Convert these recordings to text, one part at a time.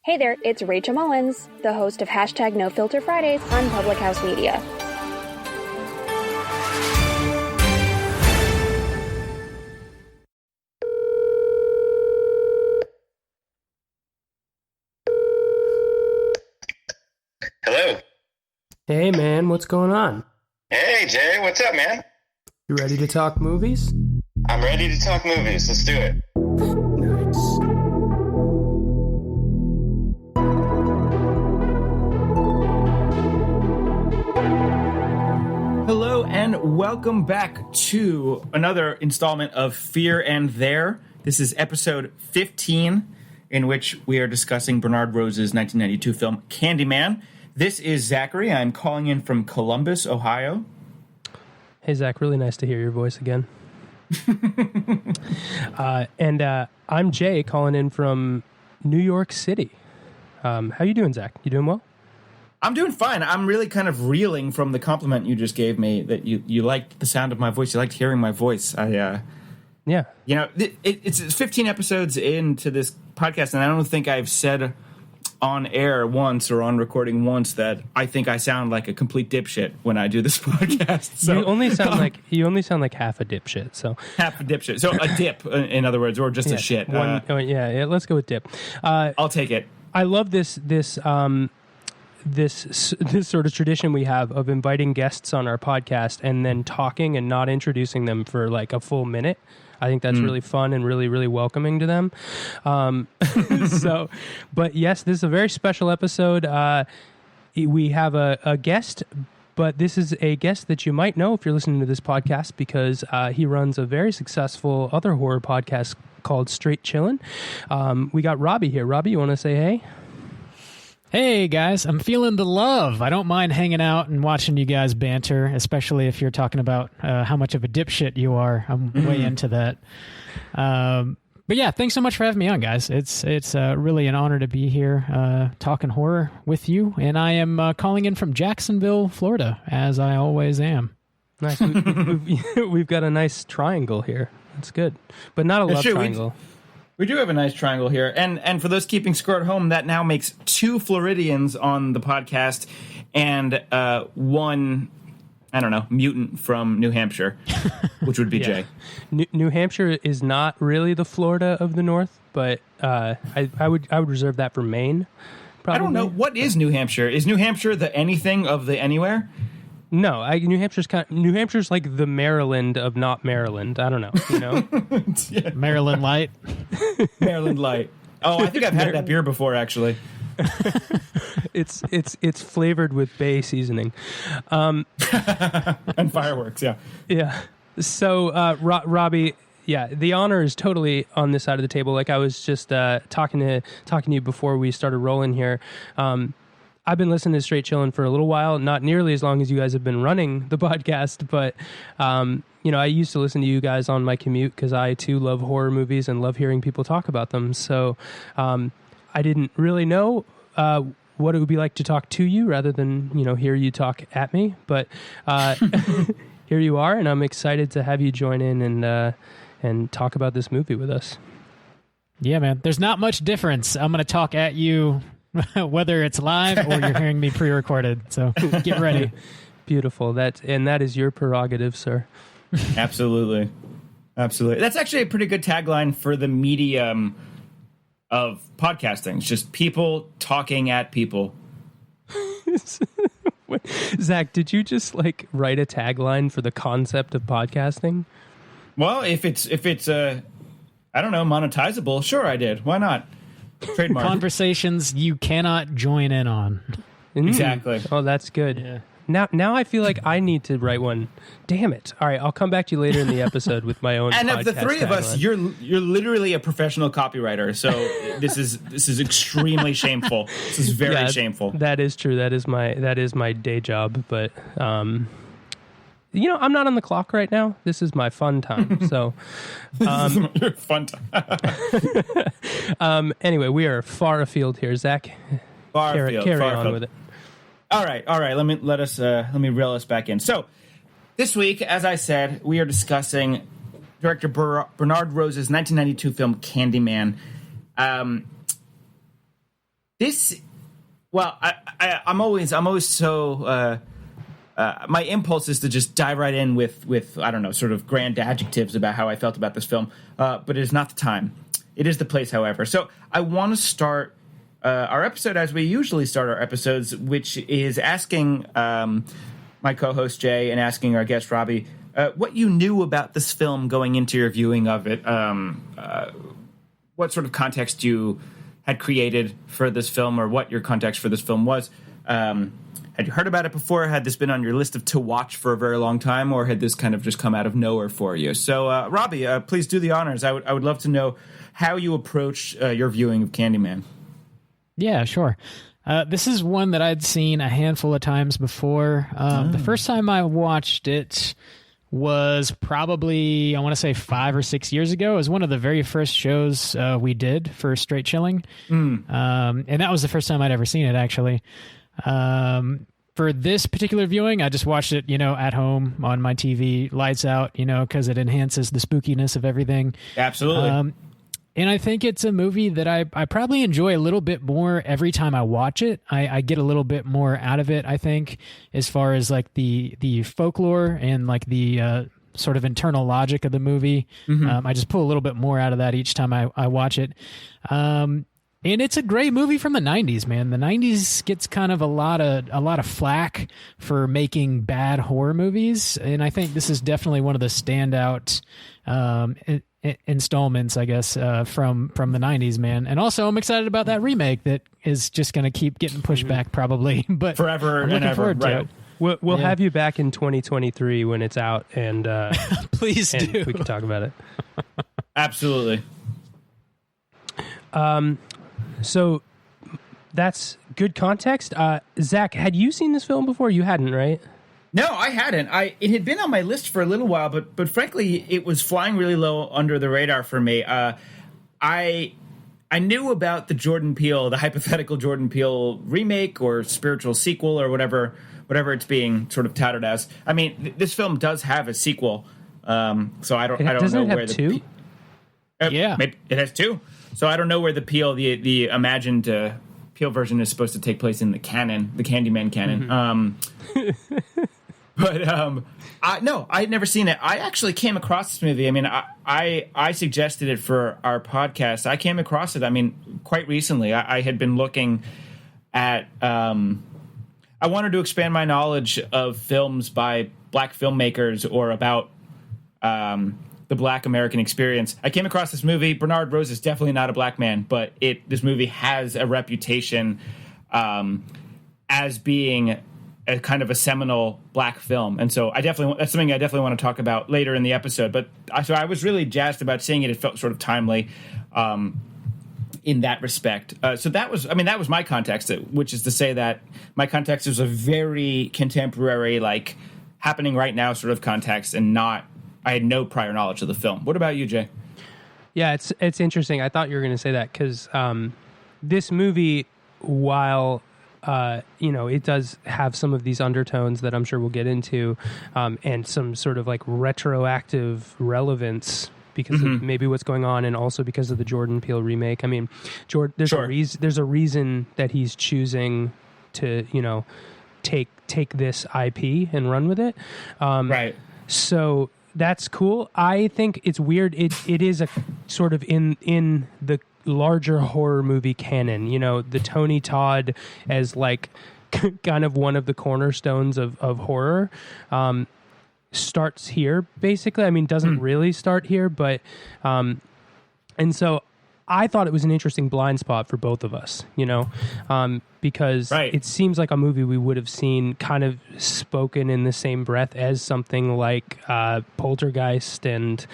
Hey there, it's Rachel Mullins, the host of Hashtag No Filter Fridays on Public House Media. Hello. Hey, man, what's going on? Hey, Jay, what's up, man? You ready to talk movies? I'm ready to talk movies. Let's do it. Nice. Hello and welcome back to another installment of Fear and There. This is episode 15, in which we are discussing Bernard Rose's 1992 film Candyman. This is Zachary. I'm calling in from Columbus, Ohio. Hey, Zach, really nice to hear your voice again. And I'm Jay, calling in from New York City. How you doing, Zach? You doing well? I'm doing fine. I'm really kind of reeling from the compliment you just gave me that you liked the sound of my voice. You liked hearing my voice. Yeah. You know, it's 15 episodes into this podcast, and I don't think I've said on air once or on recording once that I think I sound like a complete dipshit when I do this podcast. So, you only sound like half a dipshit. So half a dipshit. So a dip, in other words, or just a shit. Yeah. Let's go with dip. I'll take it. I love this sort of tradition we have of inviting guests on our podcast and then talking and not introducing them for like a full minute. I think that's really fun and really, really welcoming to them. But yes, this is a very special episode. We have a guest, but this is a guest that you might know if you're listening to this podcast because he runs a very successful other horror podcast called Straight Chillin'. We got Robby here. Robby, you want to say hey? Hey guys, I'm feeling the love. I don't mind hanging out and watching you guys banter, especially if you're talking about how much of a dipshit you are. I'm way into that. But yeah, thanks so much for having me on, guys. It's really an honor to be here talking horror with you. And I am calling in from Jacksonville, Florida, as I always am. Nice. We've got a nice triangle here. That's good, but not a love triangle. We do have a nice triangle here. And for those keeping score at home, that now makes 2 Floridians on the podcast and one, I don't know, mutant from New Hampshire, which would be Jay. New Hampshire is not really the Florida of the North, but I would reserve that for Maine, probably. I don't know. What is New Hampshire? Is New Hampshire the anything of the anywhere? No, New Hampshire's like the Maryland of not Maryland. I don't know, you know. Yeah. Maryland Light. Maryland Light. Oh, I think I've had that beer before, actually. It's flavored with bay seasoning, and fireworks. Yeah. Yeah. So, Robby, yeah, the honor is totally on this side of the table. Like I was just talking to you before we started rolling here. I've been listening to Straight Chillin' for a little while, not nearly as long as you guys have been running the podcast, but, I used to listen to you guys on my commute because I, too, love horror movies and love hearing people talk about them. So I didn't really know what it would be like to talk to you rather than, hear you talk at me. But here you are, and I'm excited to have you join in and talk about this movie with us. Yeah, man. There's not much difference. I'm going to talk at you whether it's live or you're hearing me pre-recorded. So get ready. Beautiful. That is your prerogative, sir. Absolutely. That's actually a pretty good tagline for the medium of podcasting. It's just people talking at people. Zach, did you just write a tagline for the concept of podcasting? Well, if it's I don't know, monetizable, sure I did. Why not? Trademark. Conversations you cannot join in on. Exactly. Oh, that's good. Yeah. Now I feel like I need to write one. Damn it. All right, I'll come back to you later in the episode with my own. And of the three of us, you're literally a professional copywriter. So this is extremely shameful. This is very shameful. That is true. That is my day job, but I'm not on the clock right now. This is my fun time. So, this is your fun time. Anyway, we are far afield here, Zach. Carry on with it. All right. Let me reel us back in. So, this week, as I said, we are discussing director Bernard Rose's 1992 film Candyman. I'm always so. My impulse is to just dive right in with I don't know, sort of grand adjectives about how I felt about this film, but it is not the time. It is the place, however. So I want to start our episode as we usually start our episodes, which is asking my co-host Jay and asking our guest Robby what you knew about this film going into your viewing of it. What sort of context you had created for this film, or what your context for this film was. Had you heard about it before? Had this been on your list of to watch for a very long time, or had this kind of just come out of nowhere for you? So, Robby, please do the honors. I would love to know how you approached your viewing of Candyman. Yeah, sure. This is one that I'd seen a handful of times before. The first time I watched it was probably, I want to say 5 or 6 years ago. It was one of the very first shows we did for Straight Chilling. And that was the first time I'd ever seen it, actually. For this particular viewing, I just watched it, at home on my TV, lights out, because it enhances the spookiness of everything. Absolutely. And I think it's a movie that I probably enjoy a little bit more every time I watch it. I get a little bit more out of it, I think, as far as like the folklore and like the sort of internal logic of the movie. I just pull a little bit more out of that each time I watch it. And it's a great movie from the 90s, man. The 90s gets kind of a lot of flack for making bad horror movies, and I think this is definitely one of the standout installments, I guess, from the 90s, man. And also, I'm excited about that remake that is just going to keep getting pushed back probably, but forever I'm looking and ever. forward to Right. it. We'll have you back in 2023 when it's out, and Please and do. we can talk about it. Absolutely. So that's good context. Zach, had you seen this film before? You hadn't, right? No, I hadn't. It had been on my list for a little while, but frankly, it was flying really low under the radar for me. I knew about the hypothetical Jordan Peele remake or spiritual sequel or whatever it's being sort of touted as. I mean, this film does have a sequel, so I don't know where the two. Yeah, maybe it has two. So I don't know where the imagined Peele version is supposed to take place in the canon, the Candyman canon. But no, I had never seen it. I actually came across this movie. I mean, I suggested it for our podcast. I came across it, I mean, quite recently. I had been looking at I wanted to expand my knowledge of films by black filmmakers or about the black American experience. I came across this movie. Bernard Rose is definitely not a black man, but this movie has a reputation as being a kind of a seminal black film. And so that's something I definitely want to talk about later in the episode. But so I was really jazzed about seeing it. It felt sort of timely in that respect. So that was my context, which is to say that my context is a very contemporary, like happening right now sort of context, and I had no prior knowledge of the film. What about you, Jay? Yeah, it's interesting. I thought you were going to say that because this movie, while it does have some of these undertones that I'm sure we'll get into, and some sort of like retroactive relevance because of maybe what's going on, and also because of the Jordan Peele remake. I mean, there's a reason that he's choosing to take this IP and run with it. Right. So that's cool. I think it's weird. It is a sort of in the larger horror movie canon, the Tony Todd as like kind of one of the cornerstones of horror, starts here basically. I mean, doesn't really start here, but and so I thought it was an interesting blind spot for both of us, because it seems like a movie we would have seen kind of spoken in the same breath as something like Poltergeist and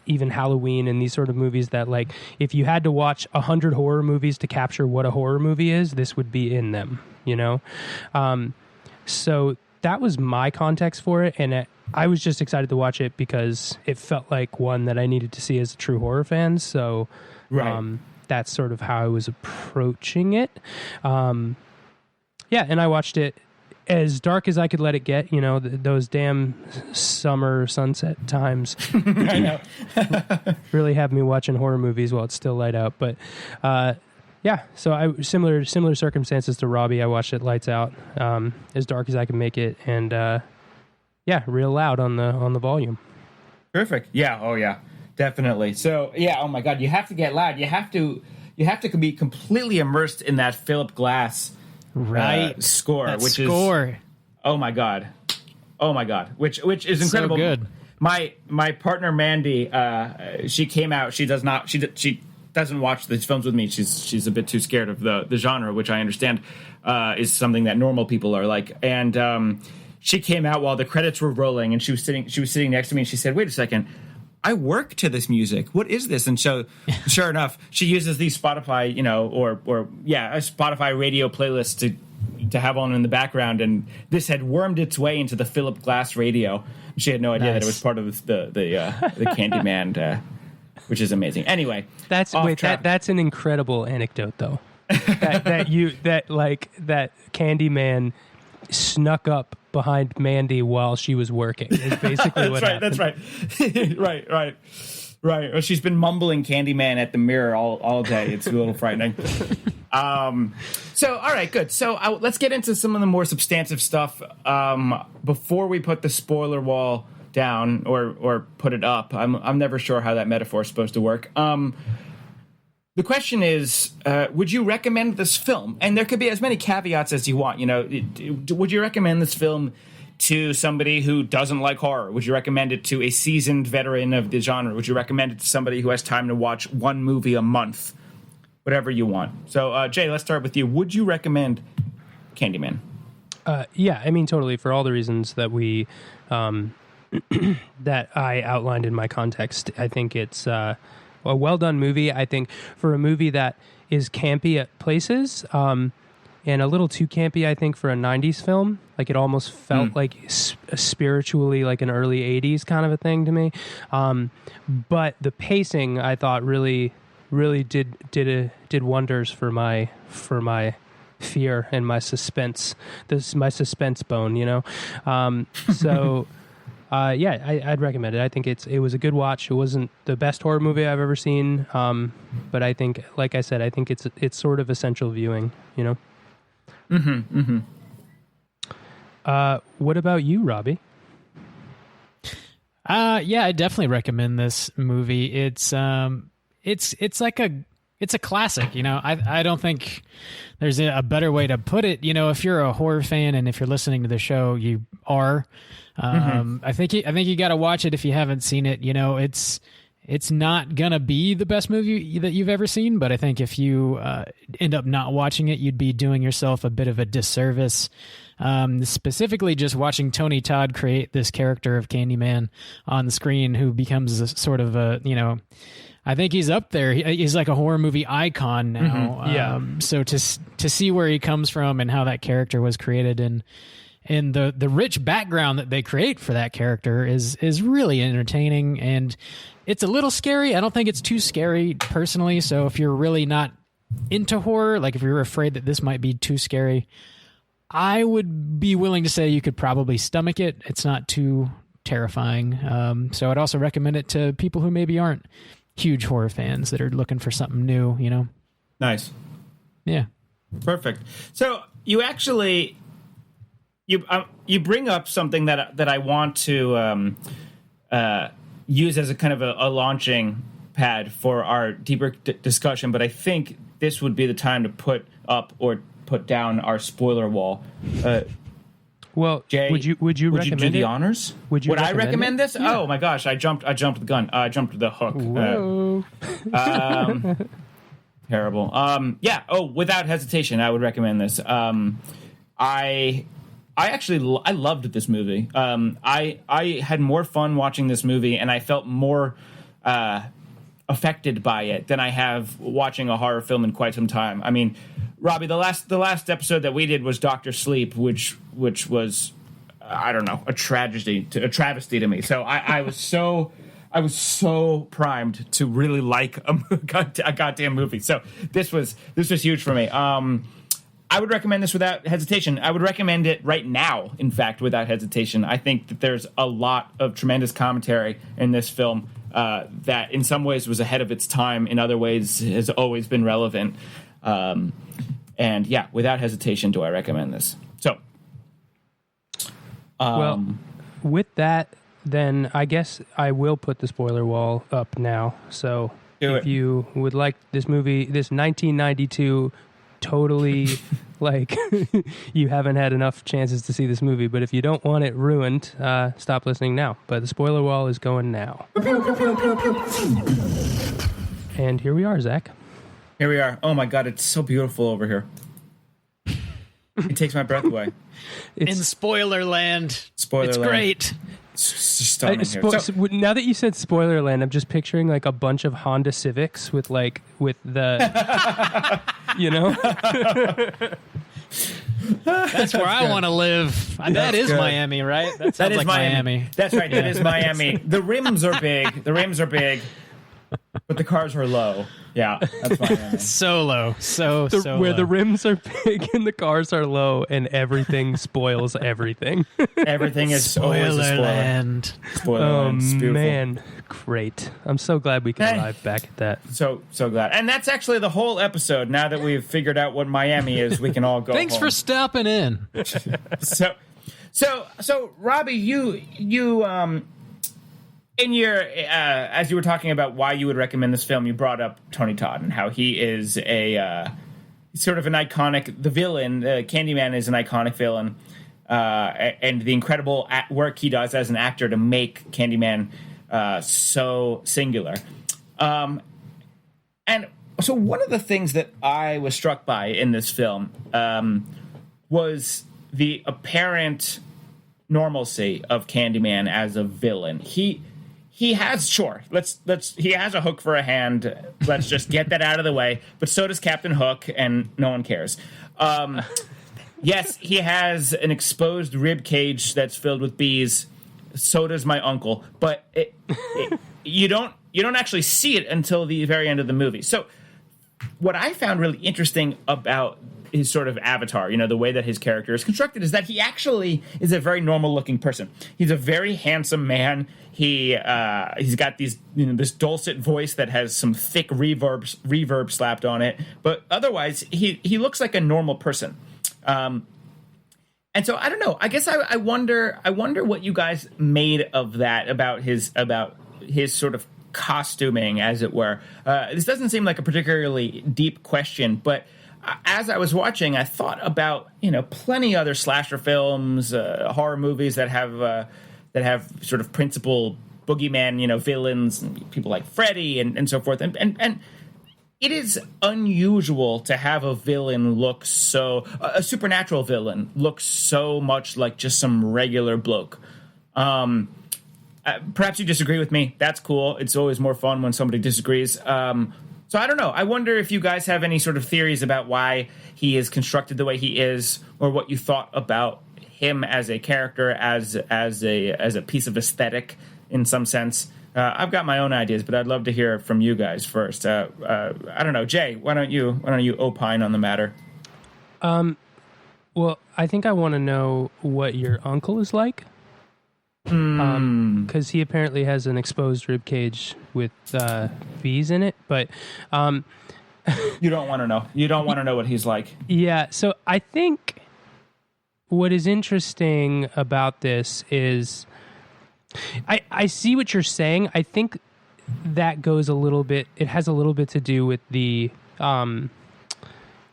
even Halloween and these sort of movies that, like, if you had to watch 100 horror movies to capture what a horror movie is, this would be in them, So that was my context for it, and I was just excited to watch it because it felt like one that I needed to see as a true horror fan. So that's sort of how I was approaching it. And I watched it as dark as I could let it get, those damn summer sunset times. I know. Really have me watching horror movies while it's still light out. But yeah, so similar circumstances to Robby. I watched it lights out, as dark as I could make it, and real loud on the volume. Perfect. Yeah. Oh yeah. Definitely. So yeah. Oh my God. You have to get loud. You have to be completely immersed in that Philip Glass score, which is oh my God, which is incredible. So good. My partner Mandy, she came out. She doesn't watch these films with me. She's a bit too scared of the genre, which I understand is something that normal people are like. And she came out while the credits were rolling, and she was sitting next to me, and she said, "Wait a second, I work to this music. What is this?" And so, sure enough, she uses these Spotify, a Spotify radio playlist to have on in the background, and this had wormed its way into the Philip Glass radio. She had no idea that it was part of the Candyman, which is amazing. Anyway, that's an incredible anecdote, though. that Candyman snuck up behind Mandy while she was working. Is basically what happened. That's right. right. Well, she's been mumbling Candyman at the mirror all day. It's a little frightening. So, all right, good. So let's get into some of the more substantive stuff before we put the spoiler wall down or put it up. I'm never sure how that metaphor is supposed to work. The question is, would you recommend this film? And there could be as many caveats as you want. Would you recommend this film to somebody who doesn't like horror? Would you recommend it to a seasoned veteran of the genre? Would you recommend it to somebody who has time to watch one movie a month? Whatever you want. So, Jay, let's start with you. Would you recommend Candyman? Yeah, I mean, totally. For all the reasons that we that I outlined in my context, I think it's a well-done movie. I think for a movie that is campy at places and a little too campy, I think, for a 90s film. Like, it almost felt like spiritually like an early 80s kind of a thing to me. But the pacing, I thought, really did wonders for my fear and my suspense. This is my suspense bone, So... I'd recommend it. I think it was a good watch. It wasn't the best horror movie I've ever seen, but I think, like I said, I think it's sort of essential viewing. What about you, Robby? I definitely recommend this movie. It's like it's a classic. I don't think there's a better way to put it. If you're a horror fan and if you're listening to the show, you are. I think you got to watch it if you haven't seen it. It's not gonna be the best movie that you've ever seen, but I think if you end up not watching it, you'd be doing yourself a bit of a disservice. Specifically, just watching Tony Todd create this character of Candyman on the screen, who becomes a sort of I think he's up there. He's like a horror movie icon now. So to see where he comes from and how that character was created and the rich background that they create for that character is really entertaining, and it's a little scary. I don't think it's too scary personally. So if you're really not into horror, like if you're afraid that this might be too scary, I would be willing to say you could probably stomach it. It's not too terrifying. So I'd also recommend it to people who maybe aren't huge horror fans that are looking for something new, Nice. Yeah. Perfect. So you actually you bring up something that I want to use as a kind of a launching pad for our deeper discussion, but I think this would be the time to put up or put down our spoiler wall. Well, Jay, would you recommend do the it? honors? Would Yeah. Oh my gosh, I jumped the gun. I jumped the hook. Whoa. Terrible. Without hesitation, I would recommend this. I loved this movie. I had more fun watching this movie, and I felt more affected by it than I have watching a horror film in quite some time. I mean, Robby, the last episode that we did was Dr. Sleep, which was, I don't know, a travesty to me. So I was so primed to really like a goddamn movie. So this was huge for me. I would recommend this without hesitation. I would recommend it right now, in fact, without hesitation. I think that there's a lot of tremendous commentary in this film that in some ways was ahead of its time, in other ways has always been relevant. And yeah, without hesitation, do I recommend this. So, well, with that, then I guess I will put the spoiler wall up now. So if you would like this movie, this 1992, totally like you haven't had enough chances to see this movie, but if you don't want it ruined, stop listening now. But the spoiler wall is going now. And here we are, Zach. Here we are. Oh my God, it's so beautiful over here. It takes my breath away. In spoiler land. Spoiler it's land. Great. It's just stunning here. So, now that you said spoiler land, I'm just picturing like a bunch of Honda Civics with the, you know? That's where I want to live. That is good. Miami, right? That sounds like Miami. That's right. That is Miami. The rims are big. But the cars are low. Yeah, that's Miami. So low. So where low. the rims are big and the cars are low and everything spoils everything. Everything is always a spoiler. Land. Spoiler land. It's beautiful. Man, great. I'm so glad we can arrive back at that. So glad. And that's actually the whole episode. Now that we've figured out what Miami is, we can all go Thanks home. for stopping in. So Robby, you in your as you were talking about why you would recommend this film, you brought up Tony Todd and how he is a sort of an iconic. The villain, Candyman, is an iconic villain, and the incredible work he does as an actor to make Candyman so singular. And so one of the things that I was struck by in this film was the apparent normalcy of Candyman as a villain. He has he has a hook for a hand. Let's just get that out of the way. But so does Captain Hook, and no one cares. Yes, he has an exposed rib cage that's filled with bees. So does my uncle. But you don't actually see it until the very end of the movie. So what I found really interesting about his sort of avatar, the way that his character is constructed, is that he actually is a very normal-looking person. He's a very handsome man. He's got these, this dulcet voice that has some thick reverb slapped on it. But otherwise, he looks like a normal person. And so I don't know. I guess I wonder what you guys made of that about his sort of costuming, as it were. This doesn't seem like a particularly deep question, but as I was watching, I thought about plenty other slasher films, horror movies that have sort of principal boogeyman, villains, and people like Freddy and so forth, and it is unusual to have a villain look a supernatural villain look so much like just some regular bloke. Perhaps you disagree with me. That's cool. It's always more fun when somebody disagrees. So I don't know. I wonder if you guys have any sort of theories about why he is constructed the way he is, or what you thought about him as a character, as a piece of aesthetic in some sense. I've got my own ideas, but I'd love to hear from you guys first. I don't know, Jay. Why don't you opine on the matter? Well, I think I want to know what your uncle is like. Because he apparently has an exposed rib cage with bees in it, but you don't want to know. You don't want to know what he's like. Yeah. So I think what is interesting about this is I see what you're saying. I think that goes a little bit. It has a little bit to do with the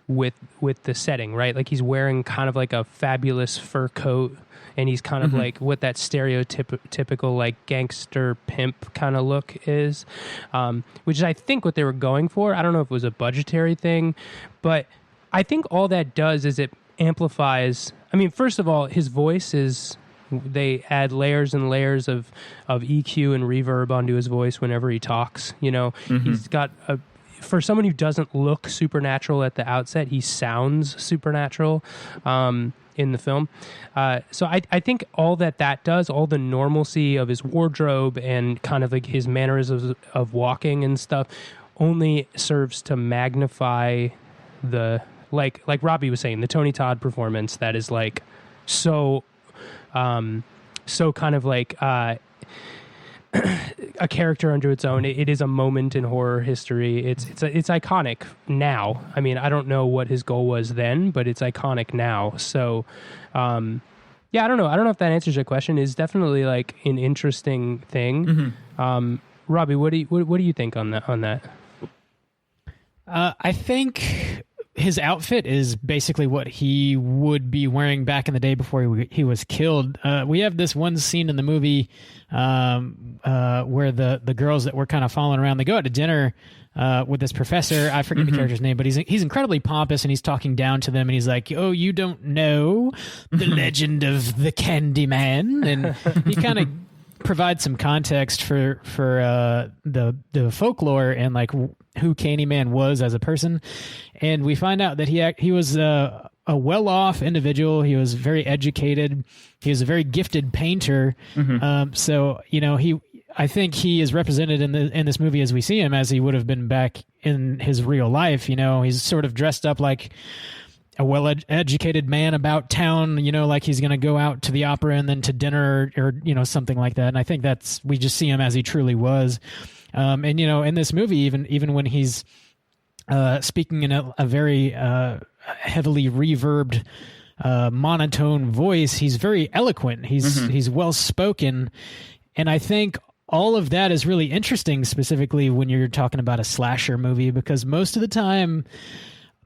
with the setting, right? Like he's wearing kind of like a fabulous fur coat. And he's kind of like what that stereotypical like gangster pimp kind of look is, which is I think what they were going for. I don't know if it was a budgetary thing, but I think all that does is it amplifies. I mean, first of all, his voice is. They add layers and layers of EQ and reverb onto his voice whenever he talks. He's got for someone who doesn't look supernatural at the outset, he sounds supernatural. In the film. So I think all that does, all the normalcy of his wardrobe and kind of like his mannerisms of walking and stuff only serves to magnify the, like Robby was saying, the Tony Todd performance that is like so kind of like a character unto its own. It is a moment in horror history. It's iconic now. I mean, I don't know what his goal was then, but it's iconic now. So, yeah, I don't know. I don't know if that answers your question. It's definitely like an interesting thing. Robby, what do you think on that? I think his outfit is basically what he would be wearing back in the day before he was killed. We have this one scene in the movie where the girls that were kind of following around, they go out to dinner with this professor. I forget the character's name, but he's incredibly pompous, and he's talking down to them, and he's like, "Oh, you don't know the legend of the Candyman," and he kind of provide some context for the folklore and like who Candyman was as a person. And we find out that he was a well-off individual. He was very educated. He was a very gifted painter. So, you know, I think he is represented in this movie as we see him, as he would have been back in his real life. You know, he's sort of dressed up like a well-educated man about town, you know, like he's going to go out to the opera and then to dinner or, you know, something like that. And I think we just see him as he truly was. And, you know, in this movie, even when he's speaking in a very heavily reverbed, monotone voice, he's very eloquent. He's well-spoken. And I think all of that is really interesting, specifically when you're talking about a slasher movie, because most of the time,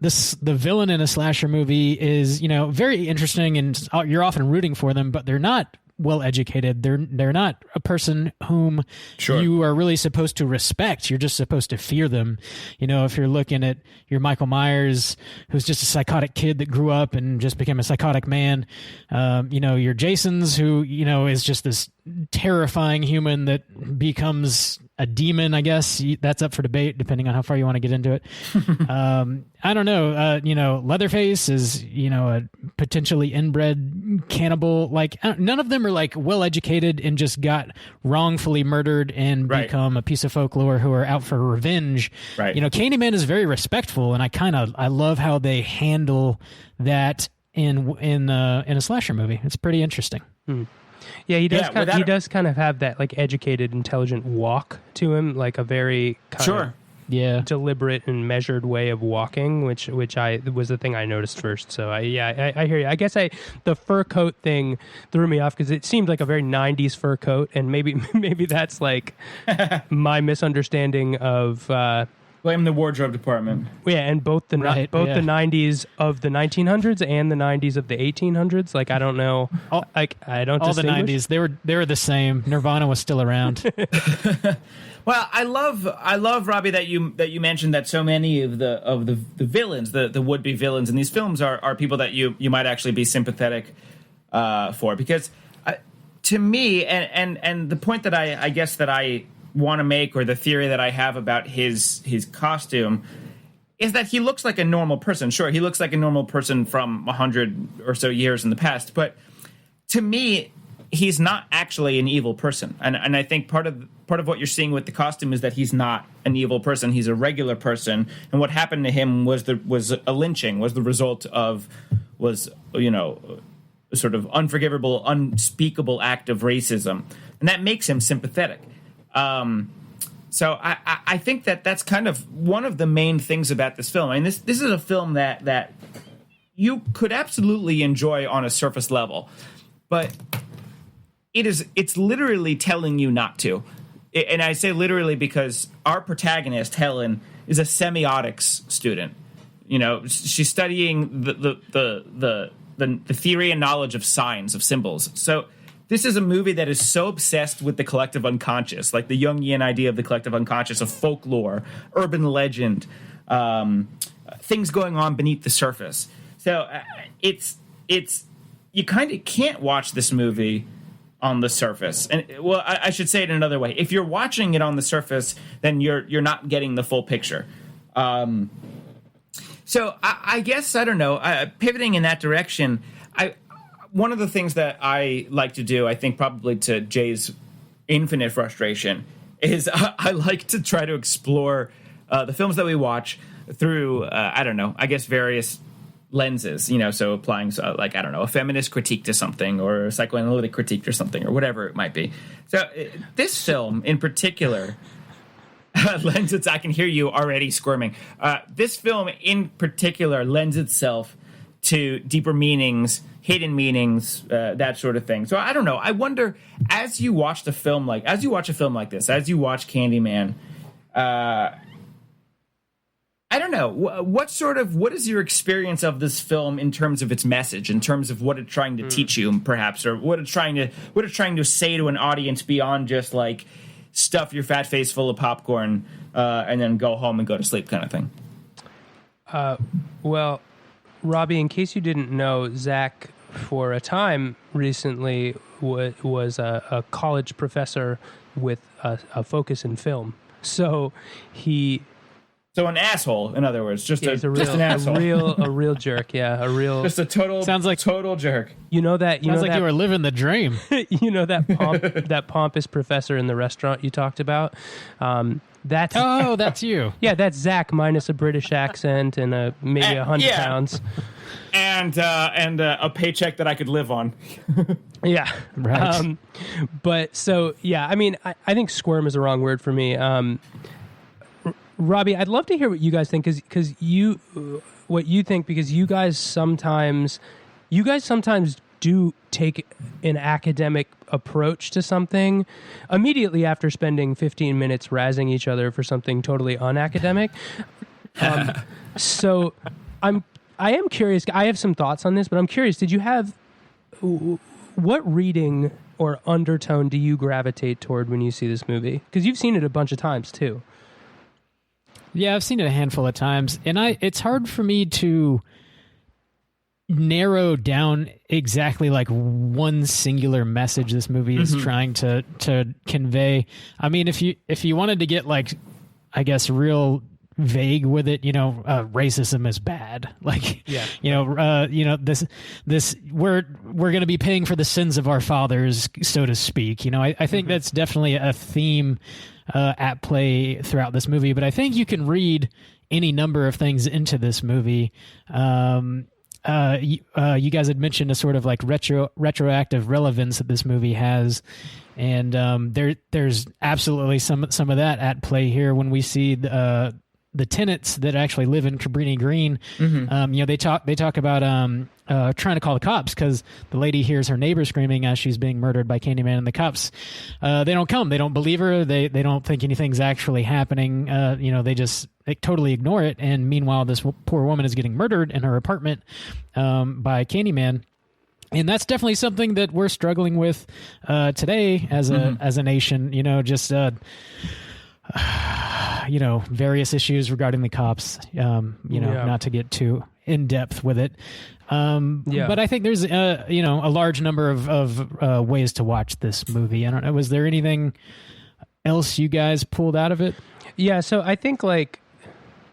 the villain in a slasher movie is, you know, very interesting, and you're often rooting for them, but they're not well educated. They're not a person whom you are really supposed to respect. You're just supposed to fear them. You know, if you're looking at your Michael Myers, who's just a psychotic kid that grew up and just became a psychotic man, you know, your Jasons, who, you know, is just this terrifying human that becomes a demon, I guess. That's up for debate, depending on how far you want to get into it. I don't know. You know, Leatherface is, you know, a potentially inbred cannibal. Like, none of them are like well-educated and just got wrongfully murdered and become a piece of folklore who are out for revenge. You know, Candyman is very respectful, and I love how they handle that in a slasher movie. It's pretty interesting. Yeah, he does kind of have that like educated, intelligent walk to him, like a very kind of deliberate and measured way of walking, which was the thing I noticed first. So I hear you. I guess the fur coat thing threw me off because it seemed like a very 90s fur coat, and maybe that's like my misunderstanding of blame the wardrobe department. Yeah, and both the 90s of the 1900s and the 90s of the 1800s. Like, I don't know. I don't. All the 90s, they were the same. Nirvana was still around. Well, I love Robby that you mentioned that so many of the villains, the would be villains in these films are people that you might actually be sympathetic for, because to me and the point that I guess that I want to make, or the theory that I have about his costume, is that he looks like a normal person. Sure, he looks like a normal person from 100 or so years in the past, but to me, he's not actually an evil person. And I think part of what you're seeing with the costume is that he's not an evil person. He's a regular person, and what happened to him was a lynching, was the result of, you know, a sort of unforgivable, unspeakable act of racism, and that makes him sympathetic. So I think that's kind of one of the main things about this film. I mean, this is a film that you could absolutely enjoy on a surface level, but it's literally telling you not to. And I say literally because our protagonist, Helen, is a semiotics student. You know, she's studying the theory and knowledge of signs, of symbols. So this is a movie that is so obsessed with the collective unconscious, like the Jungian idea of the collective unconscious, of folklore, urban legend, things going on beneath the surface. So it's you kind of can't watch this movie on the surface. And well, I should say it another way. If you're watching it on the surface, then you're not getting the full picture. So I guess, I don't know, pivoting in that direction, one of the things that I like to do, I think probably to Jay's infinite frustration, is I like to try to explore the films that we watch through, I don't know, I guess various lenses, so applying like, I don't know, a feminist critique to something or a psychoanalytic critique or something or whatever it might be. So this film in particular lends its, I can hear you already squirming. This film in particular lends itself to deeper meanings, hidden meanings, that sort of thing. So I don't know. I wonder, as you watch a film like this, as you watch Candyman, I don't know. What is your experience of this film in terms of its message, in terms of what it's trying to teach you, perhaps, or what it's trying to say to an audience beyond just like stuff your fat face full of popcorn and then go home and go to sleep kind of thing? Well, Robby, in case you didn't know, Zach, for a time recently, was a college professor with a focus in film. So So an asshole, in other words, just an asshole, a real jerk, just a total jerk. You know that you were living the dream. You know that pompous professor in the restaurant you talked about. That's you. Yeah, that's Zach minus a British accent and maybe 100 pounds, and a paycheck that I could live on. Yeah, right. But so yeah, I mean, I think squirm is the wrong word for me. Robby, I'd love to hear what you guys think, because you guys sometimes do take an academic approach to something immediately after spending 15 minutes razzing each other for something totally unacademic. So I am curious. I have some thoughts on this, but I'm curious. Did you have what reading or undertone do you gravitate toward when you see this movie? Because you've seen it a bunch of times too. Yeah, I've seen it a handful of times, and it's hard for me to narrow down exactly like one singular message this movie is trying to convey. I mean, if you wanted to get like, I guess, real vague with it, racism is bad. Like, this we're going to be paying for the sins of our fathers, so to speak. I think that's definitely a theme at play throughout this movie, but I think you can read any number of things into this movie. You guys had mentioned a sort of like retroactive relevance that this movie has, and there's absolutely some of that at play here when we see the tenants that actually live in Cabrini Green. They talk about trying to call the cops because the lady hears her neighbor screaming as she's being murdered by Candyman, and the cops they don't come. They don't believe her. They don't think anything's actually happening. They totally ignore it. And meanwhile, this poor woman is getting murdered in her apartment by Candyman. And that's definitely something that we're struggling with today as a nation. Various issues regarding the cops, not to get too in depth with it. But I think there's, a large number of ways to watch this movie. I don't know. Was there anything else you guys pulled out of it? Yeah. So I think like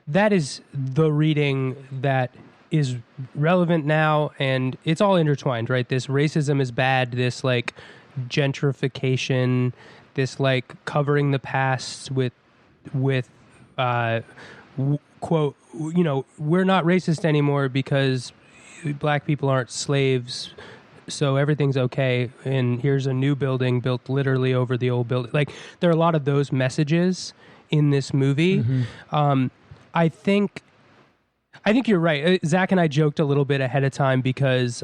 that is the reading that is relevant now, and it's all intertwined, right? This racism is bad. This like gentrification, this like covering the past with quote, we're not racist anymore because black people aren't slaves, so everything's okay, and here's a new building built literally over the old building. Like, there are a lot of those messages in this movie. I think you're right. Zach and I joked a little bit ahead of time because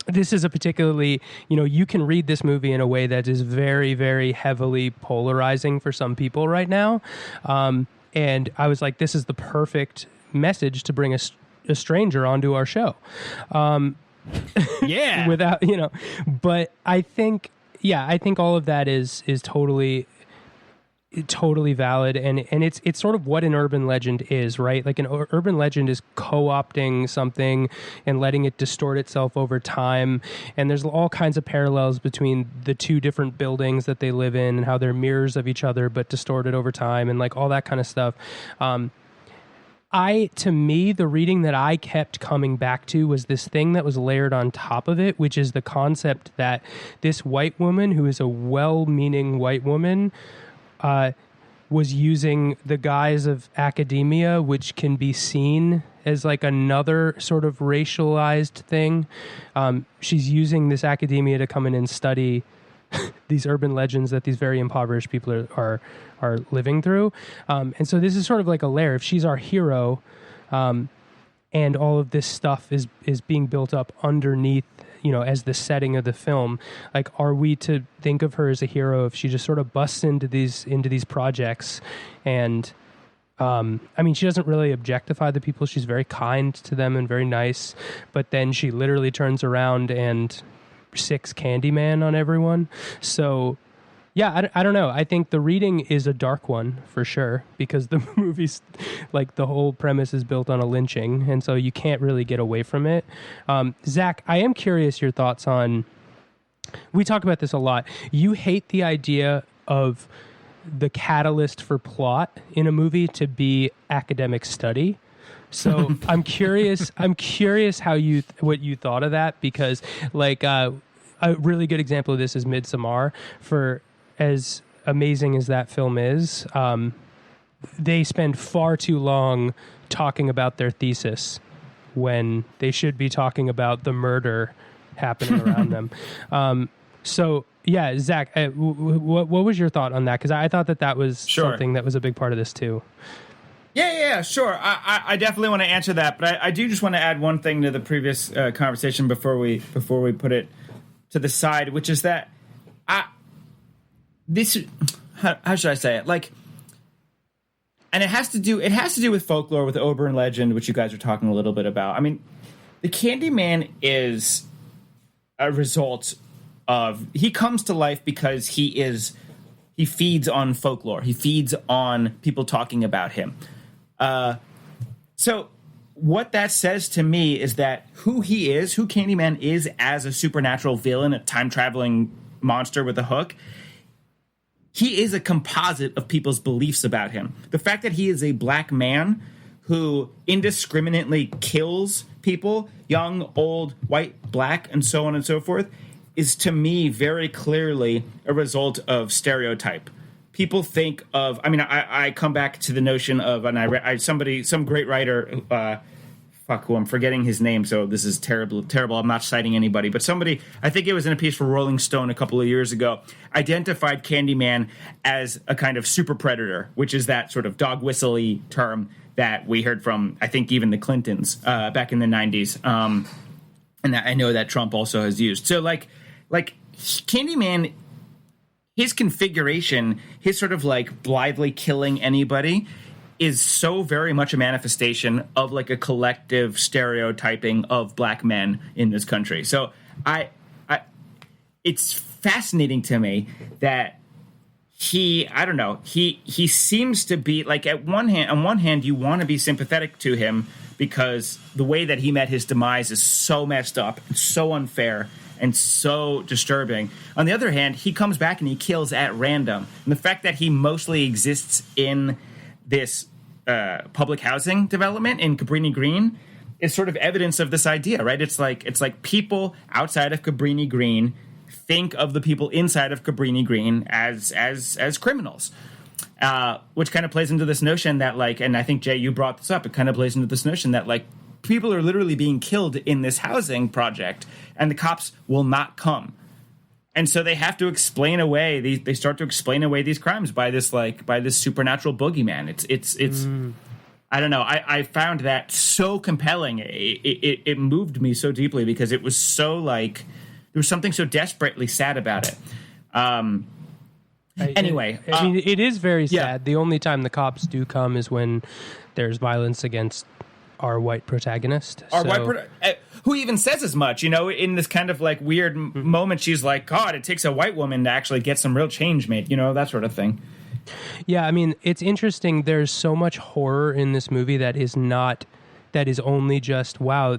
this is a particularly, you can read this movie in a way that is very, very heavily polarizing for some people right now. And I was like, this is the perfect message to bring a stranger onto our show. Yeah. Without, but I think all of that is totally valid, and it's sort of what an urban legend is, right? Like, an urban legend is co-opting something and letting it distort itself over time, and there's all kinds of parallels between the two different buildings that they live in and how they're mirrors of each other but distorted over time, and like all that kind of stuff. To me, the reading that I kept coming back to was this thing that was layered on top of it, which is the concept that this white woman, who is a well-meaning white woman, was using the guise of academia, which can be seen as like another sort of racialized thing. She's using this academia to come in and study these urban legends that these very impoverished people are living through. And so this is sort of like a layer. If she's our hero, and all of this stuff is being built up underneath, as the setting of the film, like, are we to think of her as a hero if she just sort of busts into these projects? And she doesn't really objectify the people. She's very kind to them and very nice, but then she literally turns around and sicks Candyman on everyone. So yeah, I don't know. I think the reading is a dark one for sure, because the movie's like the whole premise is built on a lynching, and so you can't really get away from it. Zach, I am curious your thoughts on, we talk about this a lot. You hate the idea of the catalyst for plot in a movie to be academic study. So I'm curious how what you thought of that, because like a really good example of this is Midsommar. For as amazing as that film is, they spend far too long talking about their thesis when they should be talking about the murder happening around them. So yeah, Zach, what was your thought on that? Because I thought that was something that was a big part of this too. Yeah, sure. I definitely want to answer that, but I do just want to add one thing to the previous conversation before we put it to the side, which is that how should I say it? Like, and it has to do with folklore, with urban legend, which you guys are talking a little bit about. I mean, the Candyman is a result of, he comes to life because he feeds on folklore. He feeds on people talking about him. So what that says to me is that who Candyman is as a supernatural villain, a time-traveling monster with a hook, he is a composite of people's beliefs about him. The fact that he is a black man who indiscriminately kills people, young, old, white, black, and so on and so forth, is to me very clearly a result of stereotype. People think of, I come back to the notion of, and some great writer, who I'm forgetting his name, so this is terrible. I'm not citing anybody, but somebody, I think it was in a piece for Rolling Stone a couple of years ago, identified Candyman as a kind of super predator, which is that sort of dog whistle-y term that we heard from, I think, even the Clintons back in the 90s, and that I know that Trump also has used. So, like Candyman, his configuration, his sort of like blithely killing anybody, is so very much a manifestation of like a collective stereotyping of black men in this country. So it's fascinating to me that he seems to be like, on one hand, you want to be sympathetic to him because the way that he met his demise is so messed up and so unfair and so disturbing. On the other hand, he comes back and he kills at random. And the fact that he mostly exists in this public housing development in Cabrini Green is sort of evidence of this idea, right? It's like people outside of Cabrini Green think of the people inside of Cabrini Green as criminals, which kind of plays into this notion that, like, and I think, Jay, you brought this up, it kind of plays into this notion that, like, people are literally being killed in this housing project and the cops will not come. And so they have to explain away. They start to explain away these crimes by this supernatural boogeyman. It's I don't know. I found that so compelling. It moved me so deeply because it was so like there was something so desperately sad about it. Anyway, it is very sad. Yeah. The only time the cops do come is when there's violence against our white protagonist. Who even says as much, in this kind of like weird moment, she's like, God, it takes a white woman to actually get some real change made, that sort of thing. Yeah, I mean, it's interesting. There's so much horror in this movie that is only just, wow,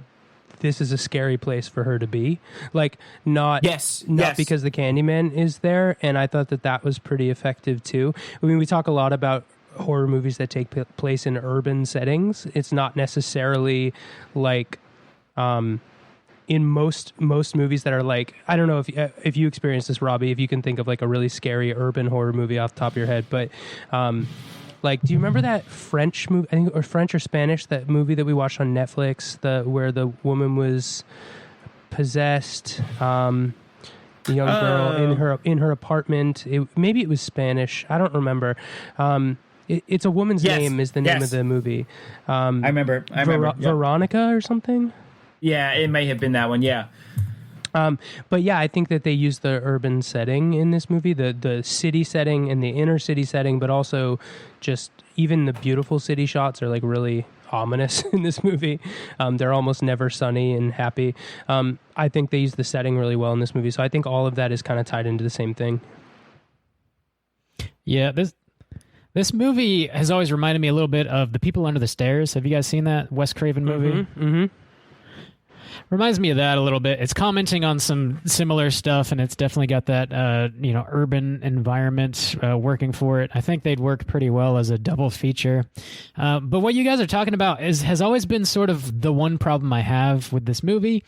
this is a scary place for her to be. Like, not because the Candyman is there. And I thought that was pretty effective too. I mean, we talk a lot about horror movies that take place in urban settings. It's not necessarily like in most movies that are like, I don't know if you experience this, Robbie, if you can think of like a really scary urban horror movie off the top of your head, but like, do you remember that French movie, I think, or French or Spanish, that movie that we watched on Netflix, where the woman was possessed, the young girl in her apartment? Maybe it was Spanish. I don't remember. It's a woman's name is the name of the movie. I remember. Veronica or something. Yeah, it may have been that one. Yeah. But yeah, I think that they use the urban setting in this movie, the city setting and the inner city setting, but also just even the beautiful city shots are like really ominous in this movie. They're almost never sunny and happy. I think they use the setting really well in this movie. So I think all of that is kind of tied into the same thing. Yeah, this movie has always reminded me a little bit of The People Under the Stairs. Have you guys seen that Wes Craven movie? Mm-hmm. Reminds me of that a little bit. It's commenting on some similar stuff, and it's definitely got that urban environment working for it. I think they'd work pretty well as a double feature. But what you guys are talking about has always been sort of the one problem I have with this movie.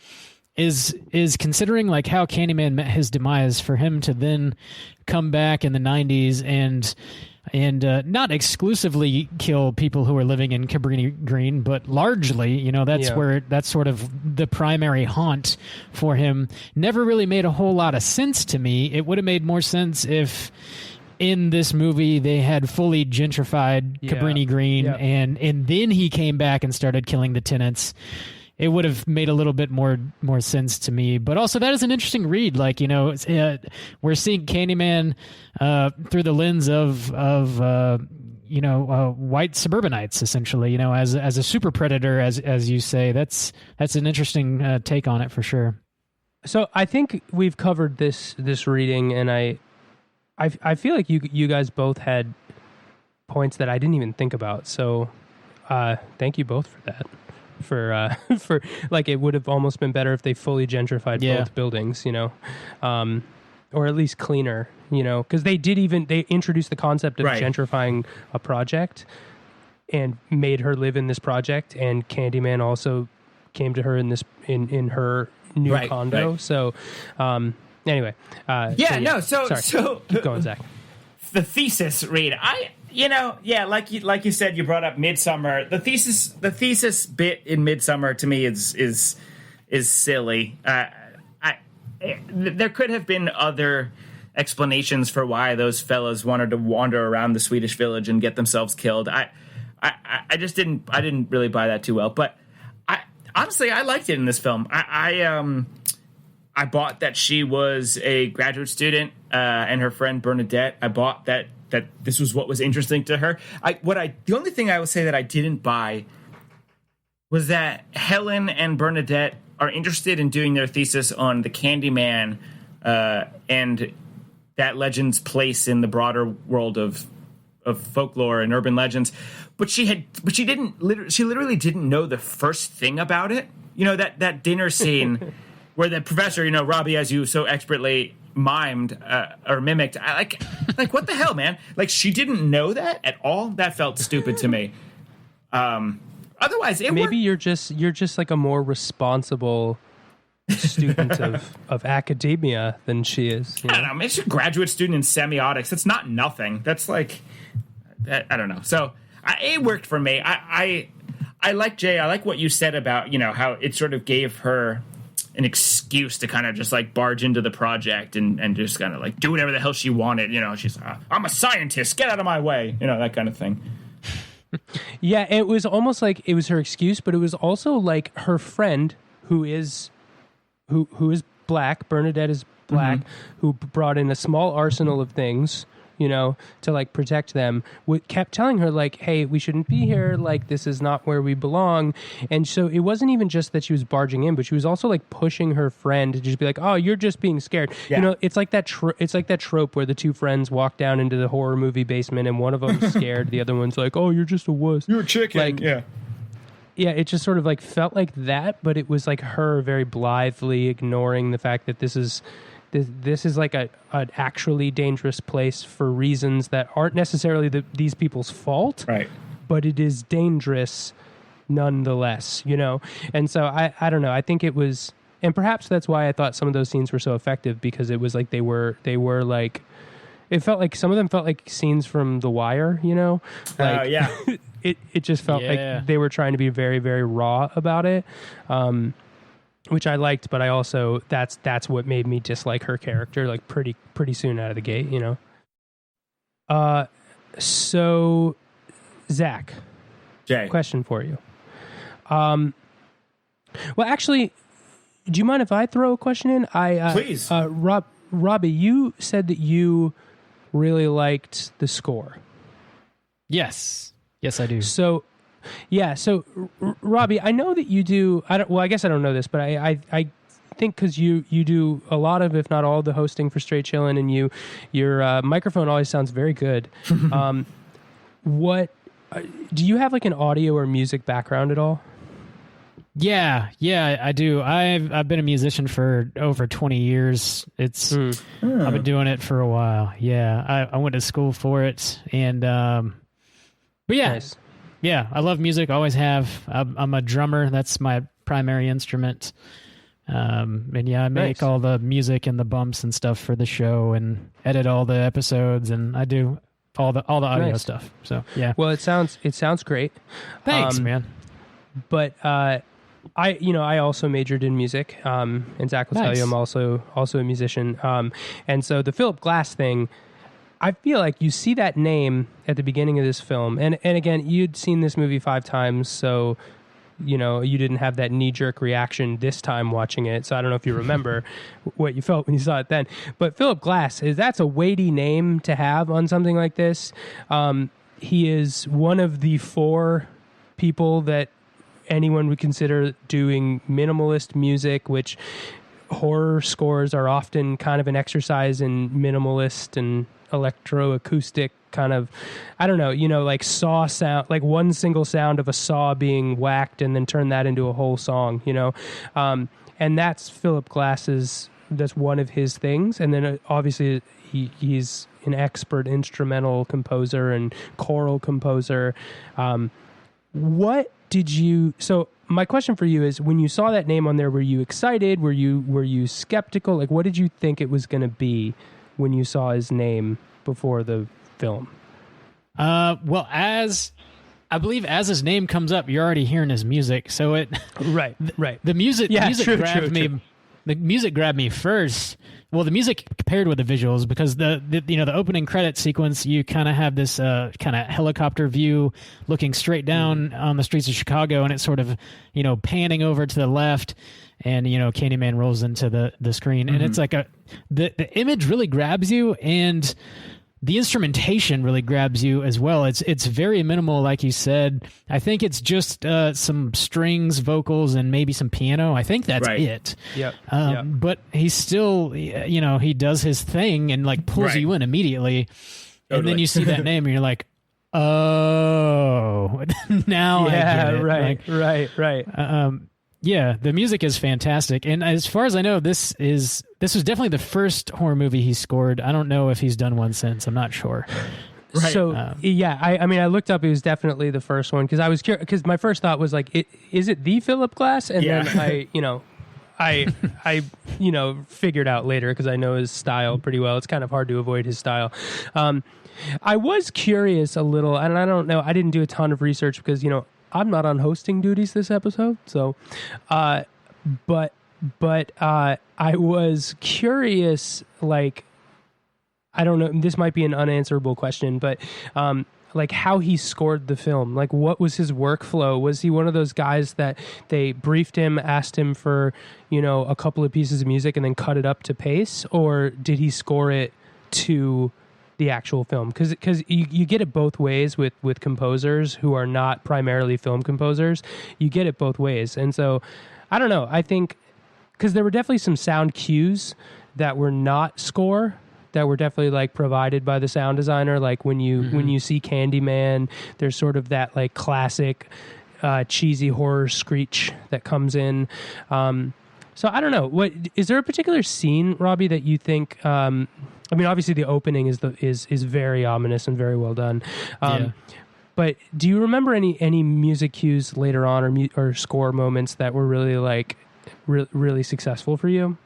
Is considering like how Candyman met his demise, for him to then come back in the 90s and not exclusively kill people who are living in Cabrini Green, but largely, where that's sort of the primary haunt for him. Never really made a whole lot of sense to me. It would have made more sense if in this movie they had fully gentrified Cabrini Green and then he came back and started killing the tenants. It would have made a little bit more sense to me. But also that is an interesting read. Like, we're seeing Candyman through the lens of white suburbanites, essentially, as a super predator, as you say. That's an interesting take on it for sure. So I think we've covered this reading, and I feel like you guys both had points that I didn't even think about. So thank you both for that. For like, it would have almost been better if they fully gentrified both buildings, or at least cleaner, because they introduced the concept of gentrifying a project and made her live in this project, and Candyman also came to her in her new condo. Right. So anyway, so keep going, Zach. The thesis read, like you said, you brought up Midsummer. The thesis bit in Midsummer to me is silly. There could have been other explanations for why those fellas wanted to wander around the Swedish village and get themselves killed. I didn't really buy that too well. But honestly, I liked it in this film. I bought that she was a graduate student and her friend Bernadette. I bought that this was what was interesting to her. The only thing I would say that I didn't buy was that Helen and Bernadette are interested in doing their thesis on the Candyman and that legend's place in the broader world of folklore and urban legends. But she literally didn't know the first thing about it. That dinner scene where the professor, Robby, as you so expertly mimed or mimicked, like what the hell, man? Like, she didn't know that at all. That felt stupid to me. Otherwise, maybe you're just like a more responsible student of academia than she is. I don't know. Maybe she's a graduate student in semiotics. That's not nothing. That's like, I don't know. So it worked for me. I like Jay. I like what you said about how it sort of gave her an excuse to kind of just like barge into the project and just kind of like do whatever the hell she wanted. She's I'm a scientist, get out of my way, that kind of thing. Yeah, it was almost like it was her excuse, but it was also like her friend who is black. Bernadette is black, who brought in a small arsenal of things, to like protect them, kept telling her like, hey, we shouldn't be here, like this is not where we belong. And so it wasn't even just that she was barging in, but she was also like pushing her friend to just be like, oh, you're just being scared. It's like that trope where the two friends walk down into the horror movie basement and one of them's scared, the other one's like, oh, you're just a wuss, you're a chicken. Like, yeah, it just sort of like felt like that, but it was like her very blithely ignoring the fact that this is like an actually dangerous place for reasons that aren't necessarily these people's fault, right? But it is dangerous nonetheless, And so I don't know. I think it was and perhaps that's why I thought some of those scenes were so effective, because it was like they were like, it felt like some of them felt like scenes from The Wire, you know? Like, yeah. it just felt like they were trying to be very, very raw about it, which I liked, but I also, that's what made me dislike her character, like pretty soon out of the gate, you know? So, Zach, Jay. question for you. Well, actually, do you mind if I throw a question in? Please. Robby, you said that you really liked the score. Yes, I do. So, yeah. So, Robby, I know that you do. I guess I don't know this, but I think because you do a lot of, if not all, the hosting for Straight Chillin', and your microphone always sounds very good. What do you have, like an audio or music background at all? Yeah, I do. I've been a musician for over 20 years. I've been doing it for a while. Yeah, I went to school for it, and but yeah, Nice. yeah, I love music. Always have. I'm a drummer. That's my primary instrument. And yeah, I make all the music and the bumps and stuff for the show, and edit all the episodes, and I do all the audio stuff. So yeah. Well, it sounds great. Thanks, man. But I also majored in music, and Zach will tell you I'm also a musician. And so the Philip Glass thing, I feel like you see that name at the beginning of this film, and again, you'd seen this movie 5 times, so you know you didn't have that knee-jerk reaction this time watching it. So I don't know if you remember what you felt when you saw it then. But Philip Glass, that's a weighty name to have on something like this. He is one of the 4 people that anyone would consider doing minimalist music, which horror scores are often kind of an exercise in minimalist and electroacoustic kind of, I don't know, you know, like saw sound, like one single sound of a saw being whacked and then turn that into a whole song, you know? And that's Philip Glass's, that's one of his things. And then obviously he's an expert instrumental composer and choral composer. What did you, so my question for you is, when you saw that name on there, were you excited? Were you skeptical? Like, what did you think it was going to be when you saw his name before the film? Well, as his name comes up, you're already hearing his music. So right. The music grabbed me. True. The music grabbed me first. Well, the music paired with the visuals, because the opening credit sequence, you kind of have this kind of helicopter view looking straight down on the streets of Chicago, and it's sort of, panning over to the left, and Candyman rolls into the screen, and it's like the image really grabs you, and the instrumentation really grabs you as well. It's very minimal, like you said. I think it's just some strings, vocals, and maybe some piano. I think that's it. Yep. But he still, he does his thing and like pulls you in immediately. Totally. And then you see that name and you're like, oh, now I get it. Right. Yeah, the music is fantastic, and as far as I know, this was definitely the first horror movie he scored. I don't know if he's done one since. I'm not sure. Right. So I mean, I looked up. It was definitely the first one, because I was curious. Because my first thought was like, is it the Philip Glass? And then I figured out later, because I know his style pretty well. It's kind of hard to avoid his style. I was curious a little, and I don't know. I didn't do a ton of research because I'm not on hosting duties this episode, so, but I was curious, like, I don't know, this might be an unanswerable question, but, like, how he scored the film, like, what was his workflow? Was he one of those guys that they briefed him, asked him for, a couple of pieces of music and then cut it up to pace, or did he score it to the actual film? Because you get it both ways with composers who are not primarily film composers. You get it both ways. And so I don't know, I think because there were definitely some sound cues that were not score, that were definitely like provided by the sound designer. Like when you see Candyman, there's sort of that like classic cheesy horror screech that comes in. So I don't know, what is there a particular scene, Robby, that you think I mean, obviously the opening is very ominous and very well done. But do you remember any music cues later on, or score moments that were really like really successful for you?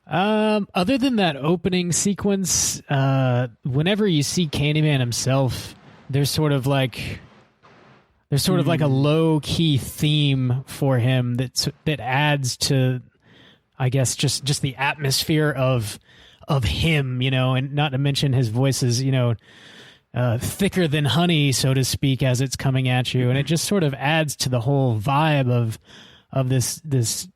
Other than that opening sequence, whenever you see Candyman himself, there's sort of like a low key theme for him that adds to, I guess, just the atmosphere of him, and not to mention his voice is, thicker than honey, so to speak, as it's coming at you, and it just sort of adds to the whole vibe of this this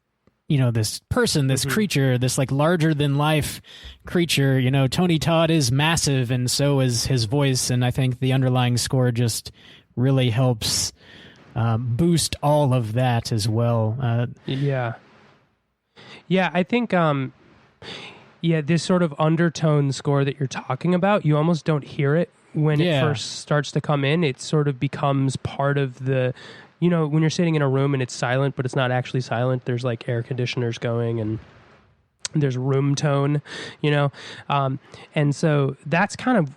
person, this creature, this like larger than life creature. Tony Todd is massive, and so is his voice, and I think the underlying score just really helps boost all of that as well. Yeah, I think this sort of undertone score that you're talking about, you almost don't hear it when it first starts to come in. It sort of becomes part of the, when you're sitting in a room and it's silent, but it's not actually silent. There's like air conditioners going and there's room tone, and so that's kind of,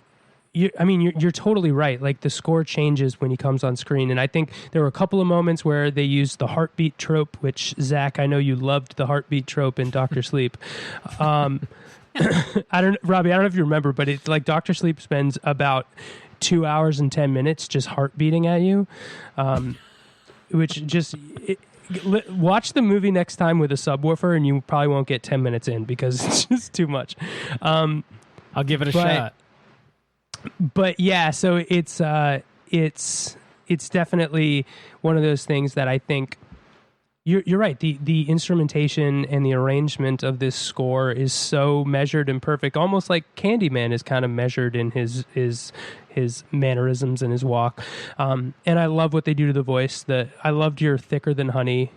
you're totally right. Like the score changes when he comes on screen. And I think there were a couple of moments where they used the heartbeat trope, which Zach, I know you loved the heartbeat trope in Dr. Sleep. Robbie, I don't know if you remember, but it's like Dr. Sleep spends about 2 hours and 10 minutes just heart beating at you, which just watch the movie next time with a subwoofer and you probably won't get 10 minutes in because it's just too much. I'll give it a shot. But yeah, so it's definitely one of those things that I think you're right. The instrumentation and the arrangement of this score is so measured and perfect, almost like Candyman is kind of measured in his mannerisms and his walk. And I love what they do to the voice. I loved your thicker than honey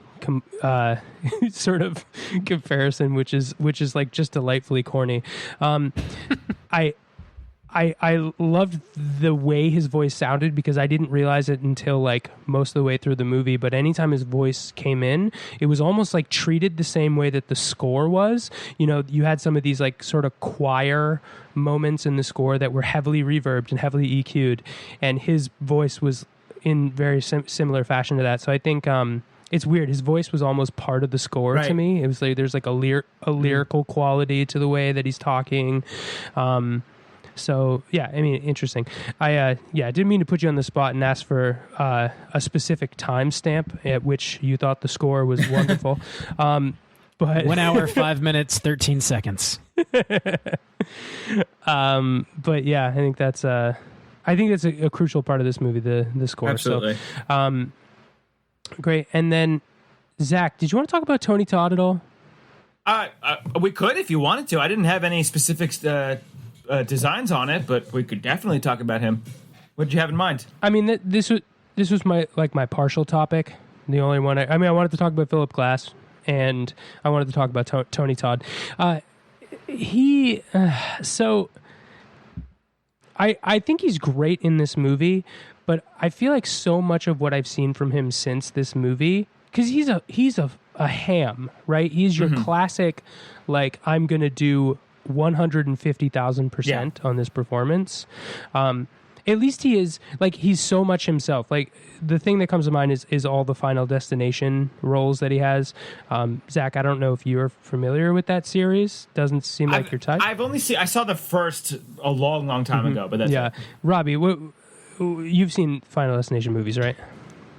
sort of comparison, which is like just delightfully corny. I loved the way his voice sounded because I didn't realize it until like most of the way through the movie. But anytime his voice came in, it was almost like treated the same way that the score was. You had some of these like sort of choir moments in the score that were heavily reverbed and heavily EQ'd, and his voice was in very similar fashion to that. So I think it's weird. His voice was almost part of the score to me. It was like there's like a lyrical quality to the way that he's talking. So yeah, interesting. I didn't mean to put you on the spot and ask for a specific timestamp at which you thought the score was wonderful. But 1 hour, 5 minutes, 13 seconds. But yeah, I think that's a crucial part of this movie, the score. Absolutely. So, great. And then Zach, did you want to talk about Tony Todd at all? We could if you wanted to. I didn't have any specifics. Designs on it, but we could definitely talk about him. What did you have in mind? This was my partial topic. The only one I wanted to talk about Philip Glass, and I wanted to talk about Tony Todd. I think he's great in this movie, but I feel like so much of what I've seen from him since this movie, because he's a ham, right? He's your classic, like, I'm gonna do 150,000% on this performance. At least he is like, he's so much himself. Like the thing that comes to mind is all the Final Destination roles that he has. Zach, I don't know if you're familiar with that series. Doesn't seem like your type. I saw the first a long time ago, but that's it. Robbie, you've seen Final Destination movies, right?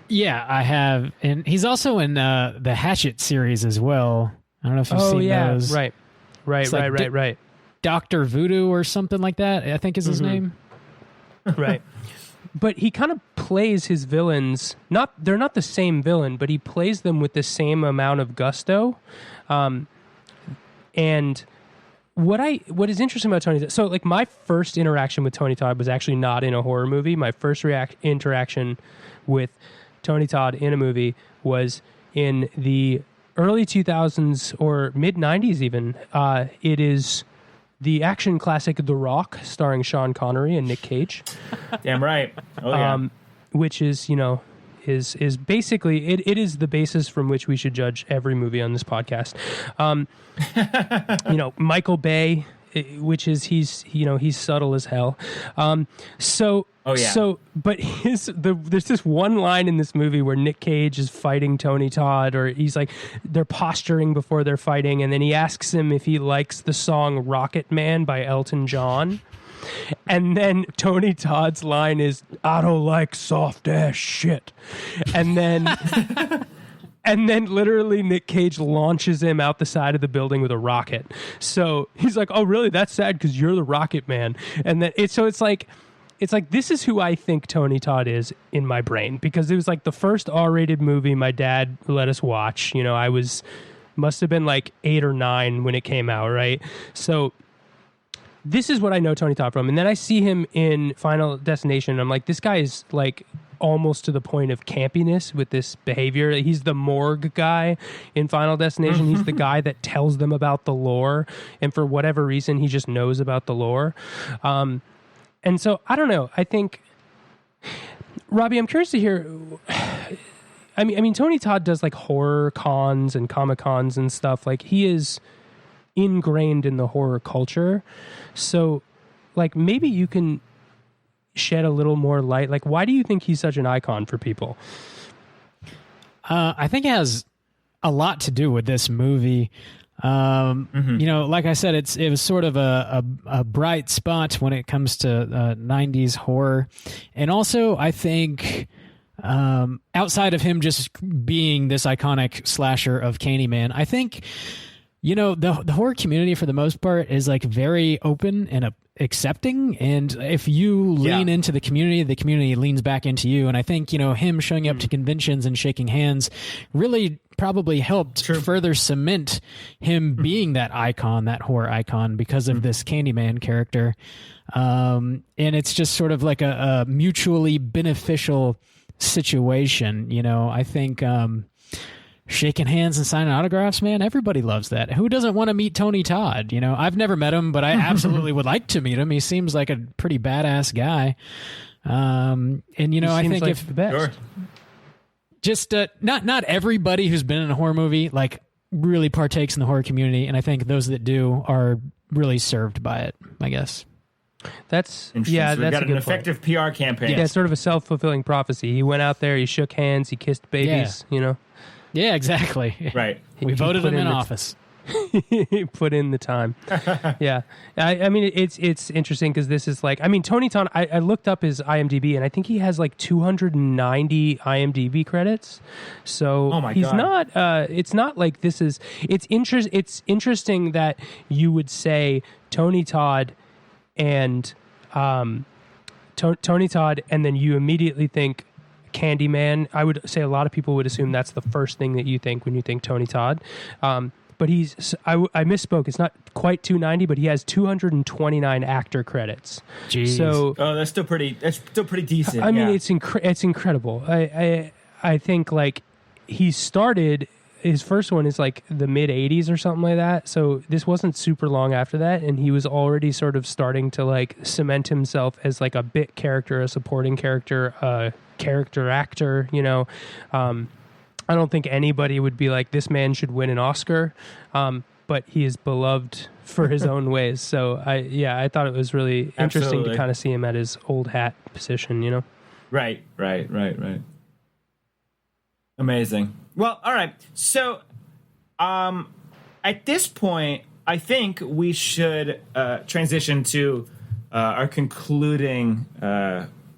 Yeah, I have, and he's also in the Hatchet series as well. I don't know if you've seen those. Right. Dr. Voodoo or something like that, I think is his name. Right. But he kind of plays his villains, they're not the same villain, but he plays them with the same amount of gusto. And what is interesting about Tony Todd, so like my first interaction with Tony Todd was actually not in a horror movie. My first interaction with Tony Todd in a movie was in the early 2000s or mid 90s even. It is the action classic The Rock, starring Sean Connery and Nick Cage. Damn right. Oh yeah. Which is, is basically it is the basis from which we should judge every movie on this podcast. Michael Bay, which is he's subtle as hell. So Oh yeah. So, but there's this one line in this movie where Nick Cage is fighting Tony Todd, or he's like, they're posturing before they're fighting, and then he asks him if he likes the song "Rocket Man" by Elton John, and then Tony Todd's line is, "I don't like soft ass shit," and then. And then literally Nick Cage launches him out the side of the building with a rocket. So he's like, "Oh, really? That's sad because you're the Rocket Man." And then it's like this is who I think Tony Todd is in my brain, because it was like the first R-rated movie my dad let us watch. You know, must have been like 8 or 9 when it came out, right? So this is what I know Tony Todd from. And then I see him in Final Destination, and I'm like, this guy is like almost to the point of campiness with this behavior. He's the morgue guy in Final Destination. He's the guy that tells them about the lore, and for whatever reason, he just knows about the lore. And so I don't know. I think, Robby, I'm curious to hear. I mean, Tony Todd does like horror cons and Comic Cons and stuff. Like, he is ingrained in the horror culture. So, like, maybe you can shed a little more light. Like, why do you think he's such an icon for people? I think it has a lot to do with this movie. You know, like I said, it was sort of a bright spot when it comes to 90s horror. And also, I think outside of him just being this iconic slasher of Candyman, I think, you know, the horror community for the most part is like very open and accepting, and if you lean into the community leans back into you. And I think, you know, him showing up to conventions and shaking hands really probably helped further cement him being that icon, that horror icon, because of this Candyman character. And it's just sort of like a mutually beneficial situation. You know, I think shaking hands and signing autographs, man, everybody loves that. Who doesn't want to meet Tony Todd? You know, I've never met him, but I absolutely would like to meet him. He seems like a pretty badass guy. And, you know, I think like if the best. Just not everybody who's been in a horror movie like really partakes in the horror community, and I think those that do are really served by it, I guess. That's so that's we've got a good an effective PR campaign. Yeah, it's sort of a self-fulfilling prophecy. He went out there, he shook hands, he kissed babies, you know. Yeah, exactly. Right. We voted him in office. He put in the time. Yeah. I mean, it's interesting because this is like, I mean, Tony Todd, I looked up his IMDb, and I think he has like 290 IMDb credits. So he's not, it's not like this is, it's interesting that you would say Tony Todd and Tony Todd, and then you immediately think Candyman. I would say a lot of people would assume that's the first thing that you think when you think Tony Todd. But I misspoke. It's not quite 290, but he has 229 actor credits. Jeez. So, that's still pretty decent. I mean, it's incredible. I think like he started, his first one is like the mid 80s or something like that. So this wasn't super long after that, and he was already sort of starting to like cement himself as like a bit character, a supporting character, character actor, you know. I don't think anybody would be like, this man should win an Oscar, but he is beloved for his own ways. So I thought it was really interesting to kind of see him at his old hat position, you know. Right. Amazing. Well, all right. So at this point, I think we should transition to our concluding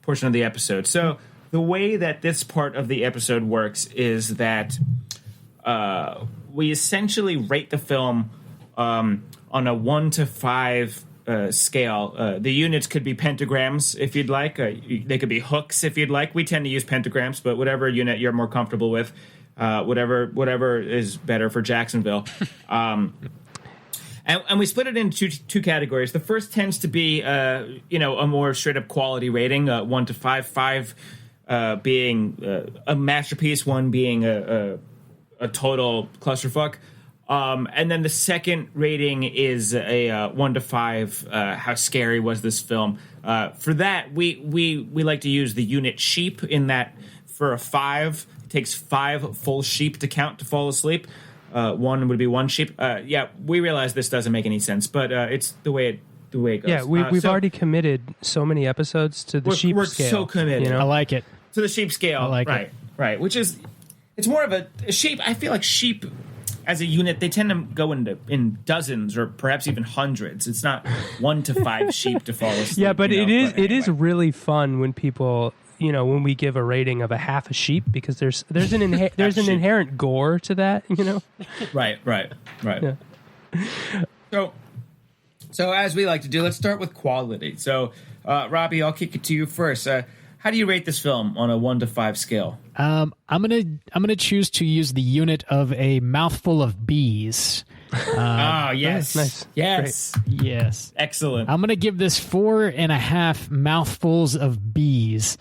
portion of the episode. So the way that this part of the episode works is that we essentially rate the film on a 1 to 5 scale. The units could be pentagrams if you'd like. They could be hooks if you'd like. We tend to use pentagrams, but whatever unit you're more comfortable with, whatever is better for Jacksonville. And we split it into two categories. The first tends to be, a more straight up quality rating, 1 to 5. 5 being a masterpiece, 1 being a total clusterfuck. And then the second rating is a 1 to 5. How scary was this film? For that, we like to use the unit sheep. In that, for a 5, it takes 5 full sheep to count to fall asleep. 1 would be 1 sheep. We realize this doesn't make any sense, but it's the way the way it goes. Yeah, we've already committed so many episodes to the sheep we're scale. so committed. You know? I like it. To the sheep scale. I like it. Right. Which is, it's more of a sheep. I feel like sheep as a unit, they tend to go in dozens or perhaps even hundreds. It's not 1 to 5 sheep to fall asleep. Yeah, but it is anyway. really fun when people, when we give a rating of a half a sheep, because there's an inherent gore to that, Right. Yeah. So as we like to do, let's start with quality. So, Robby, I'll kick it to you first. How do you rate this film on a 1 to 5 scale? I'm gonna choose to use the unit of a mouthful of bees. Yes, nice. Yes, Yes. excellent. I'm gonna give this 4.5 mouthfuls of bees.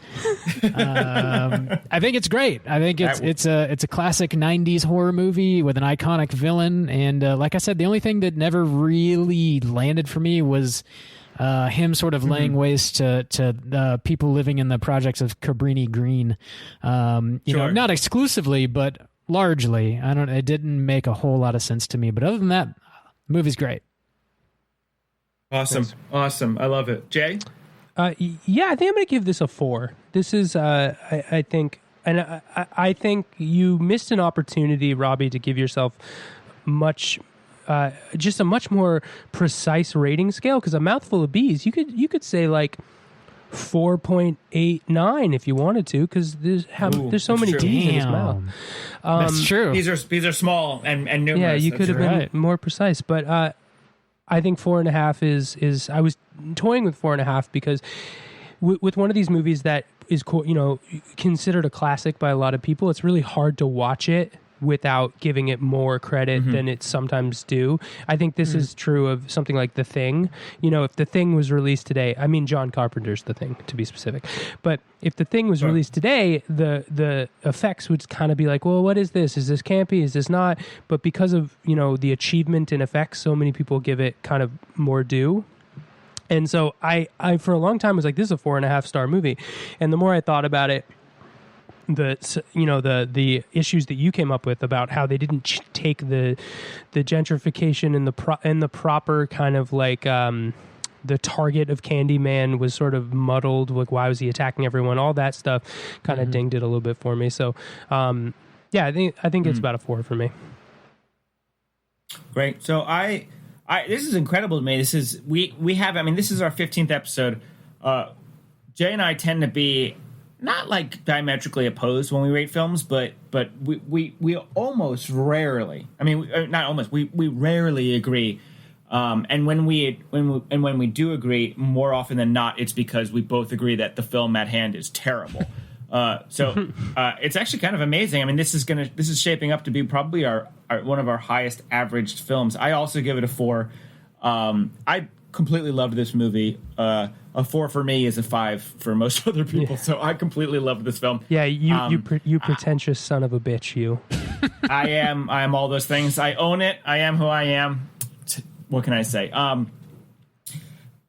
I think it's great. I think it's a classic '90s horror movie with an iconic villain, and like I said, the only thing that never really landed for me was him sort of laying waste to people living in the projects of Cabrini Green. Sure. Not exclusively, but largely. It didn't make a whole lot of sense to me. But other than that, the movie's great. Awesome. I love it. Jay? Yeah, I think I'm going to give this a 4. This is, I think, and I think you missed an opportunity, Robby, to give yourself just a much more precise rating scale, because a mouthful of bees, you could say like 4.89 if you wanted to, because there's so many true. bees in his mouth. That's true. These are small and numerous. Yeah, you That's could have right. been more precise, but I think 4.5 is. I was toying with 4.5 because with one of these movies that is considered a classic by a lot of people, it's really hard to watch it without giving it more credit than it sometimes do. I think this is true of something like The Thing. If The Thing was released today, I mean John Carpenter's The Thing, to be specific, but if The Thing was released today, the effects would kind of be like, well, what is this? Is this campy? Is this not? But because of the achievement in effects, so many people give it kind of more due. And so I for a long time was like, this is a 4.5 star movie, and the more I thought about it, the issues that you came up with about how they didn't take the gentrification and the proper kind of like the target of Candyman was sort of muddled. Like, why was he attacking everyone? All that stuff kind of dinged it a little bit for me. So yeah, I think it's about a 4 for me. Great. So I this is incredible to me. This is we have. I mean, this is our 15th episode. Jay and I tend to be not like diametrically opposed when we rate films, but we almost rarely. I mean, not almost. We rarely agree. And when we do agree, more often than not, it's because we both agree that the film at hand is terrible. So it's actually kind of amazing. I mean, this is shaping up to be probably our one of our highest averaged films. I also give it a 4. I completely loved this movie. A 4 for me is a 5 for most other people. Yeah. So I completely loved this film. Yeah, you pretentious son of a bitch, you. I am all those things. I own it. I am who I am. What can I say?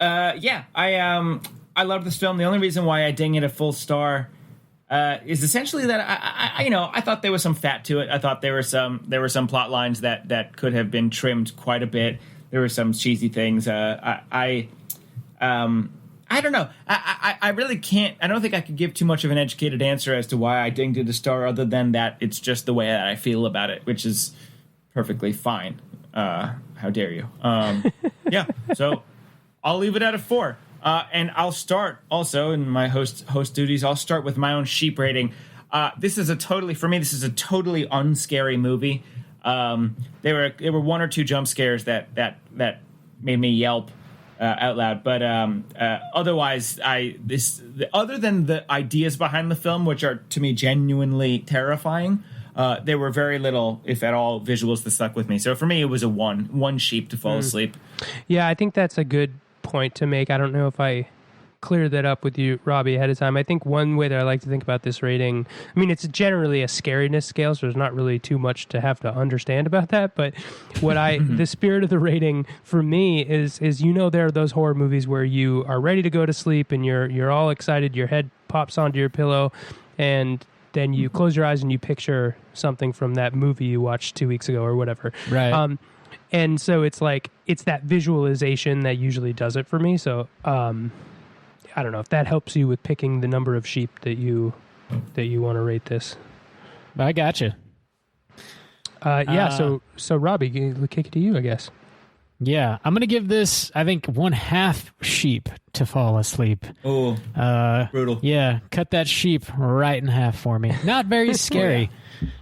Yeah, I love this film. The only reason why I ding it a full star is essentially that I thought there was some fat to it. I thought there were some plot lines that could have been trimmed quite a bit. There were some cheesy things. I don't know. I really can't. I don't think I could give too much of an educated answer as to why I dinged it a star, other than that it's just the way that I feel about it, which is perfectly fine. How dare you? Yeah. So I'll leave it at a 4. And I'll start also in my host duties. I'll start with my own sheep rating. This is a totally unscary movie. There were 1 or 2 jump scares that made me yelp out loud, but otherwise, other than the ideas behind the film, which are to me genuinely terrifying, there were very little, if at all, visuals that stuck with me. So for me, it was a 1 sheep to fall asleep. Yeah, I think that's a good point to make. I don't know if I cleared that up with you, Robby, ahead of time. I think one way that I like to think about this rating, I mean, it's generally a scariness scale, so there's not really too much to have to understand about that. But what the spirit of the rating for me is there are those horror movies where you are ready to go to sleep and you're all excited, your head pops onto your pillow, and then you close your eyes and you picture something from that movie you watched 2 weeks ago or whatever. Right. And so it's like, it's that visualization that usually does it for me. So I don't know if that helps you with picking the number of sheep that you want to rate this. I gotcha. So Robby, kick it to you, I guess. Yeah, I'm going to give this, I think, 1/2 sheep to fall asleep. Oh, brutal. Yeah, cut that sheep right in half for me. Not very scary.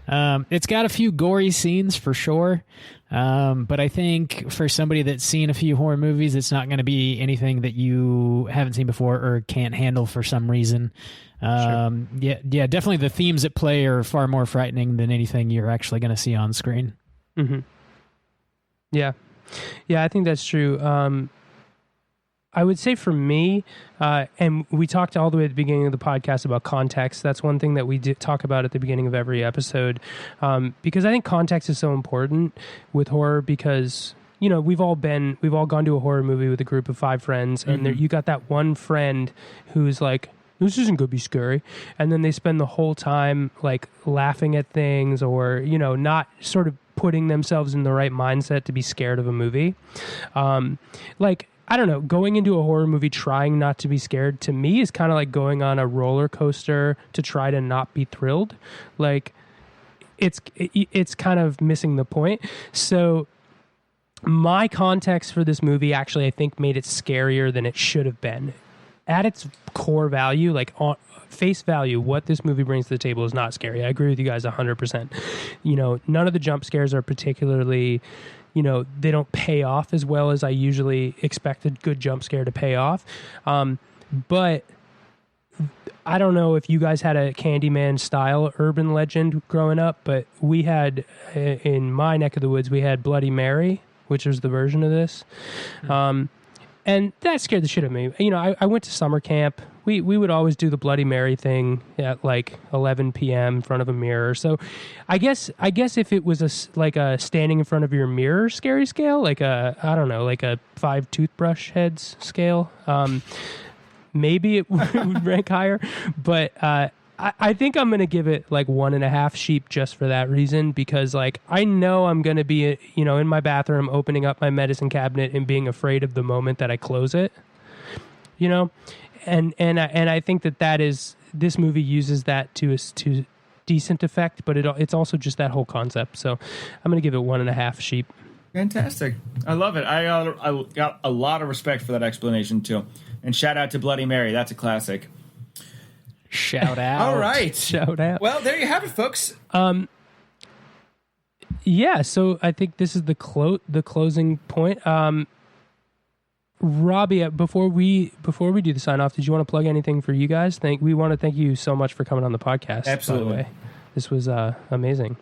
It's got a few gory scenes for sure, but I think for somebody that's seen a few horror movies, it's not going to be anything that you haven't seen before or can't handle for some reason. Sure. Yeah, definitely the themes at play are far more frightening than anything you're actually going to see on screen. Mm-hmm. Yeah, I think that's true. I would say for me, and we talked all the way at the beginning of the podcast about context. That's one thing that we did talk about at the beginning of every episode, because I think context is so important with horror because, you know, we've all gone to a horror movie with a group of 5 friends, and you got that one friend who's like, this isn't going to be scary. And then they spend the whole time like laughing at things or, you know, not sort of putting themselves in the right mindset to be scared of a movie. Like, I don't know, going into a horror movie trying not to be scared to me is kind of like going on a roller coaster to try to not be thrilled. Like, it's kind of missing the point. So my context for this movie actually, I think, made it scarier than it should have been. At its core value, like on face value, what this movie brings to the table is not scary. I agree with you guys 100%. You know, none of the jump scares are particularly, you know, they don't pay off as well as I usually expect a good jump scare to pay off. But I don't know if you guys had a Candyman style urban legend growing up, but we had, in my neck of the woods, we had Bloody Mary, which was the version of this. And that scared the shit out of me. You know, I went to summer camp. We would always do the Bloody Mary thing at like 11 p.m. in front of a mirror. So I guess if it was like a standing in front of your mirror scary scale, like like a 5 toothbrush heads scale, maybe it would rank higher. But I think I'm going to give it like 1.5 sheep just for that reason, because like I know I'm going to be, you know, in my bathroom opening up my medicine cabinet and being afraid of the moment that I close it, you know, and I think that is, this movie uses that to decent effect, but it's also just that whole concept. So I'm going to give it 1.5 sheep. Fantastic. I love it. I got a lot of respect for that explanation too. And shout out to Bloody Mary. That's a classic. Shout out. All right. Shout out. Well, there you have it, folks. Yeah, so I think this is the closing point. Robby, before we do the sign off, did you want to plug anything for you guys? We want to thank you so much for coming on the podcast. Absolutely. By the way. This was amazing.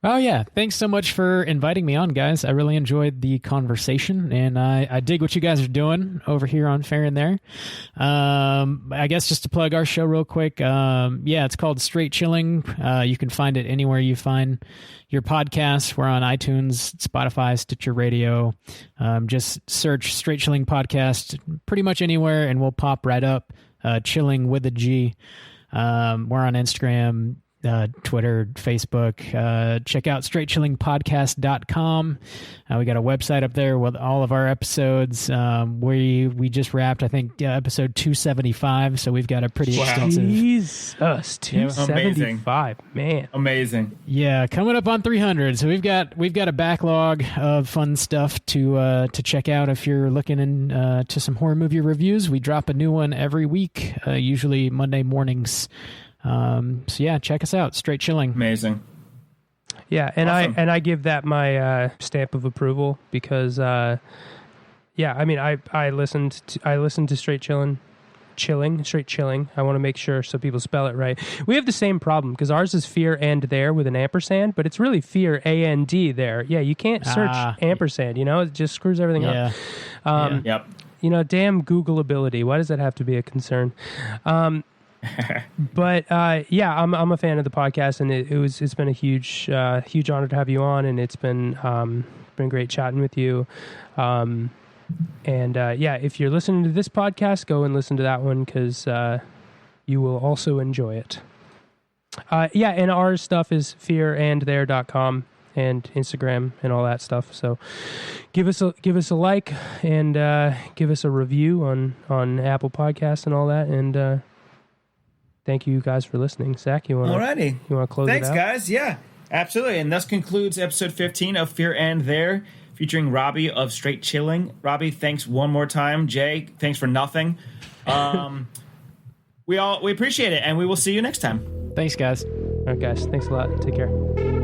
Oh, yeah. Thanks so much for inviting me on, guys. I really enjoyed the conversation, and I dig what you guys are doing over here on Fair and There. I guess just to plug our show real quick, it's called Straight Chilling. You can find it anywhere you find your podcasts. We're on iTunes, Spotify, Stitcher Radio. Just search Straight Chilling Podcast pretty much anywhere, and we'll pop right up. Chilling with a G. We're on Instagram, Twitter, Facebook. Check out straightchillingpodcast.com. We got a website up there with all of our episodes. We just wrapped, I think, episode 275, so we've got a pretty extensive... Jesus, 275, man. Amazing. Yeah, coming up on 300, so we've got a backlog of fun stuff to check out if you're looking into some horror movie reviews. We drop a new one every week, usually Monday mornings. So yeah, check us out. Straight Chilling. Amazing. Yeah, and awesome. I give that my stamp of approval because I mean I listened to Straight Chilling. I want to make sure so people spell it right. We have the same problem because ours is fear and there with an ampersand, but it's really fear and there. Yeah, you can't search ampersand, you know, it just screws everything up. Yep. You know, damn Googleability. Why does that have to be a concern? But I'm a fan of the podcast, and it's been a huge honor to have you on, and it's been great chatting with you. If you're listening to this podcast, go and listen to that one because you will also enjoy it. And our stuff is fearandthere.com. and Instagram and all that stuff. So give us a like and give us a review on Apple Podcasts and all that. And thank you guys for listening. Zach, you want to close Thanks, it out? guys. Yeah, absolutely. And thus concludes episode 15 of Fear and There, featuring Robby of Straight Chilling. Robby, thanks one more time. Jay, thanks for nothing. We appreciate it, and we will see you next time. Thanks, guys. All right, guys. Thanks a lot. Take care.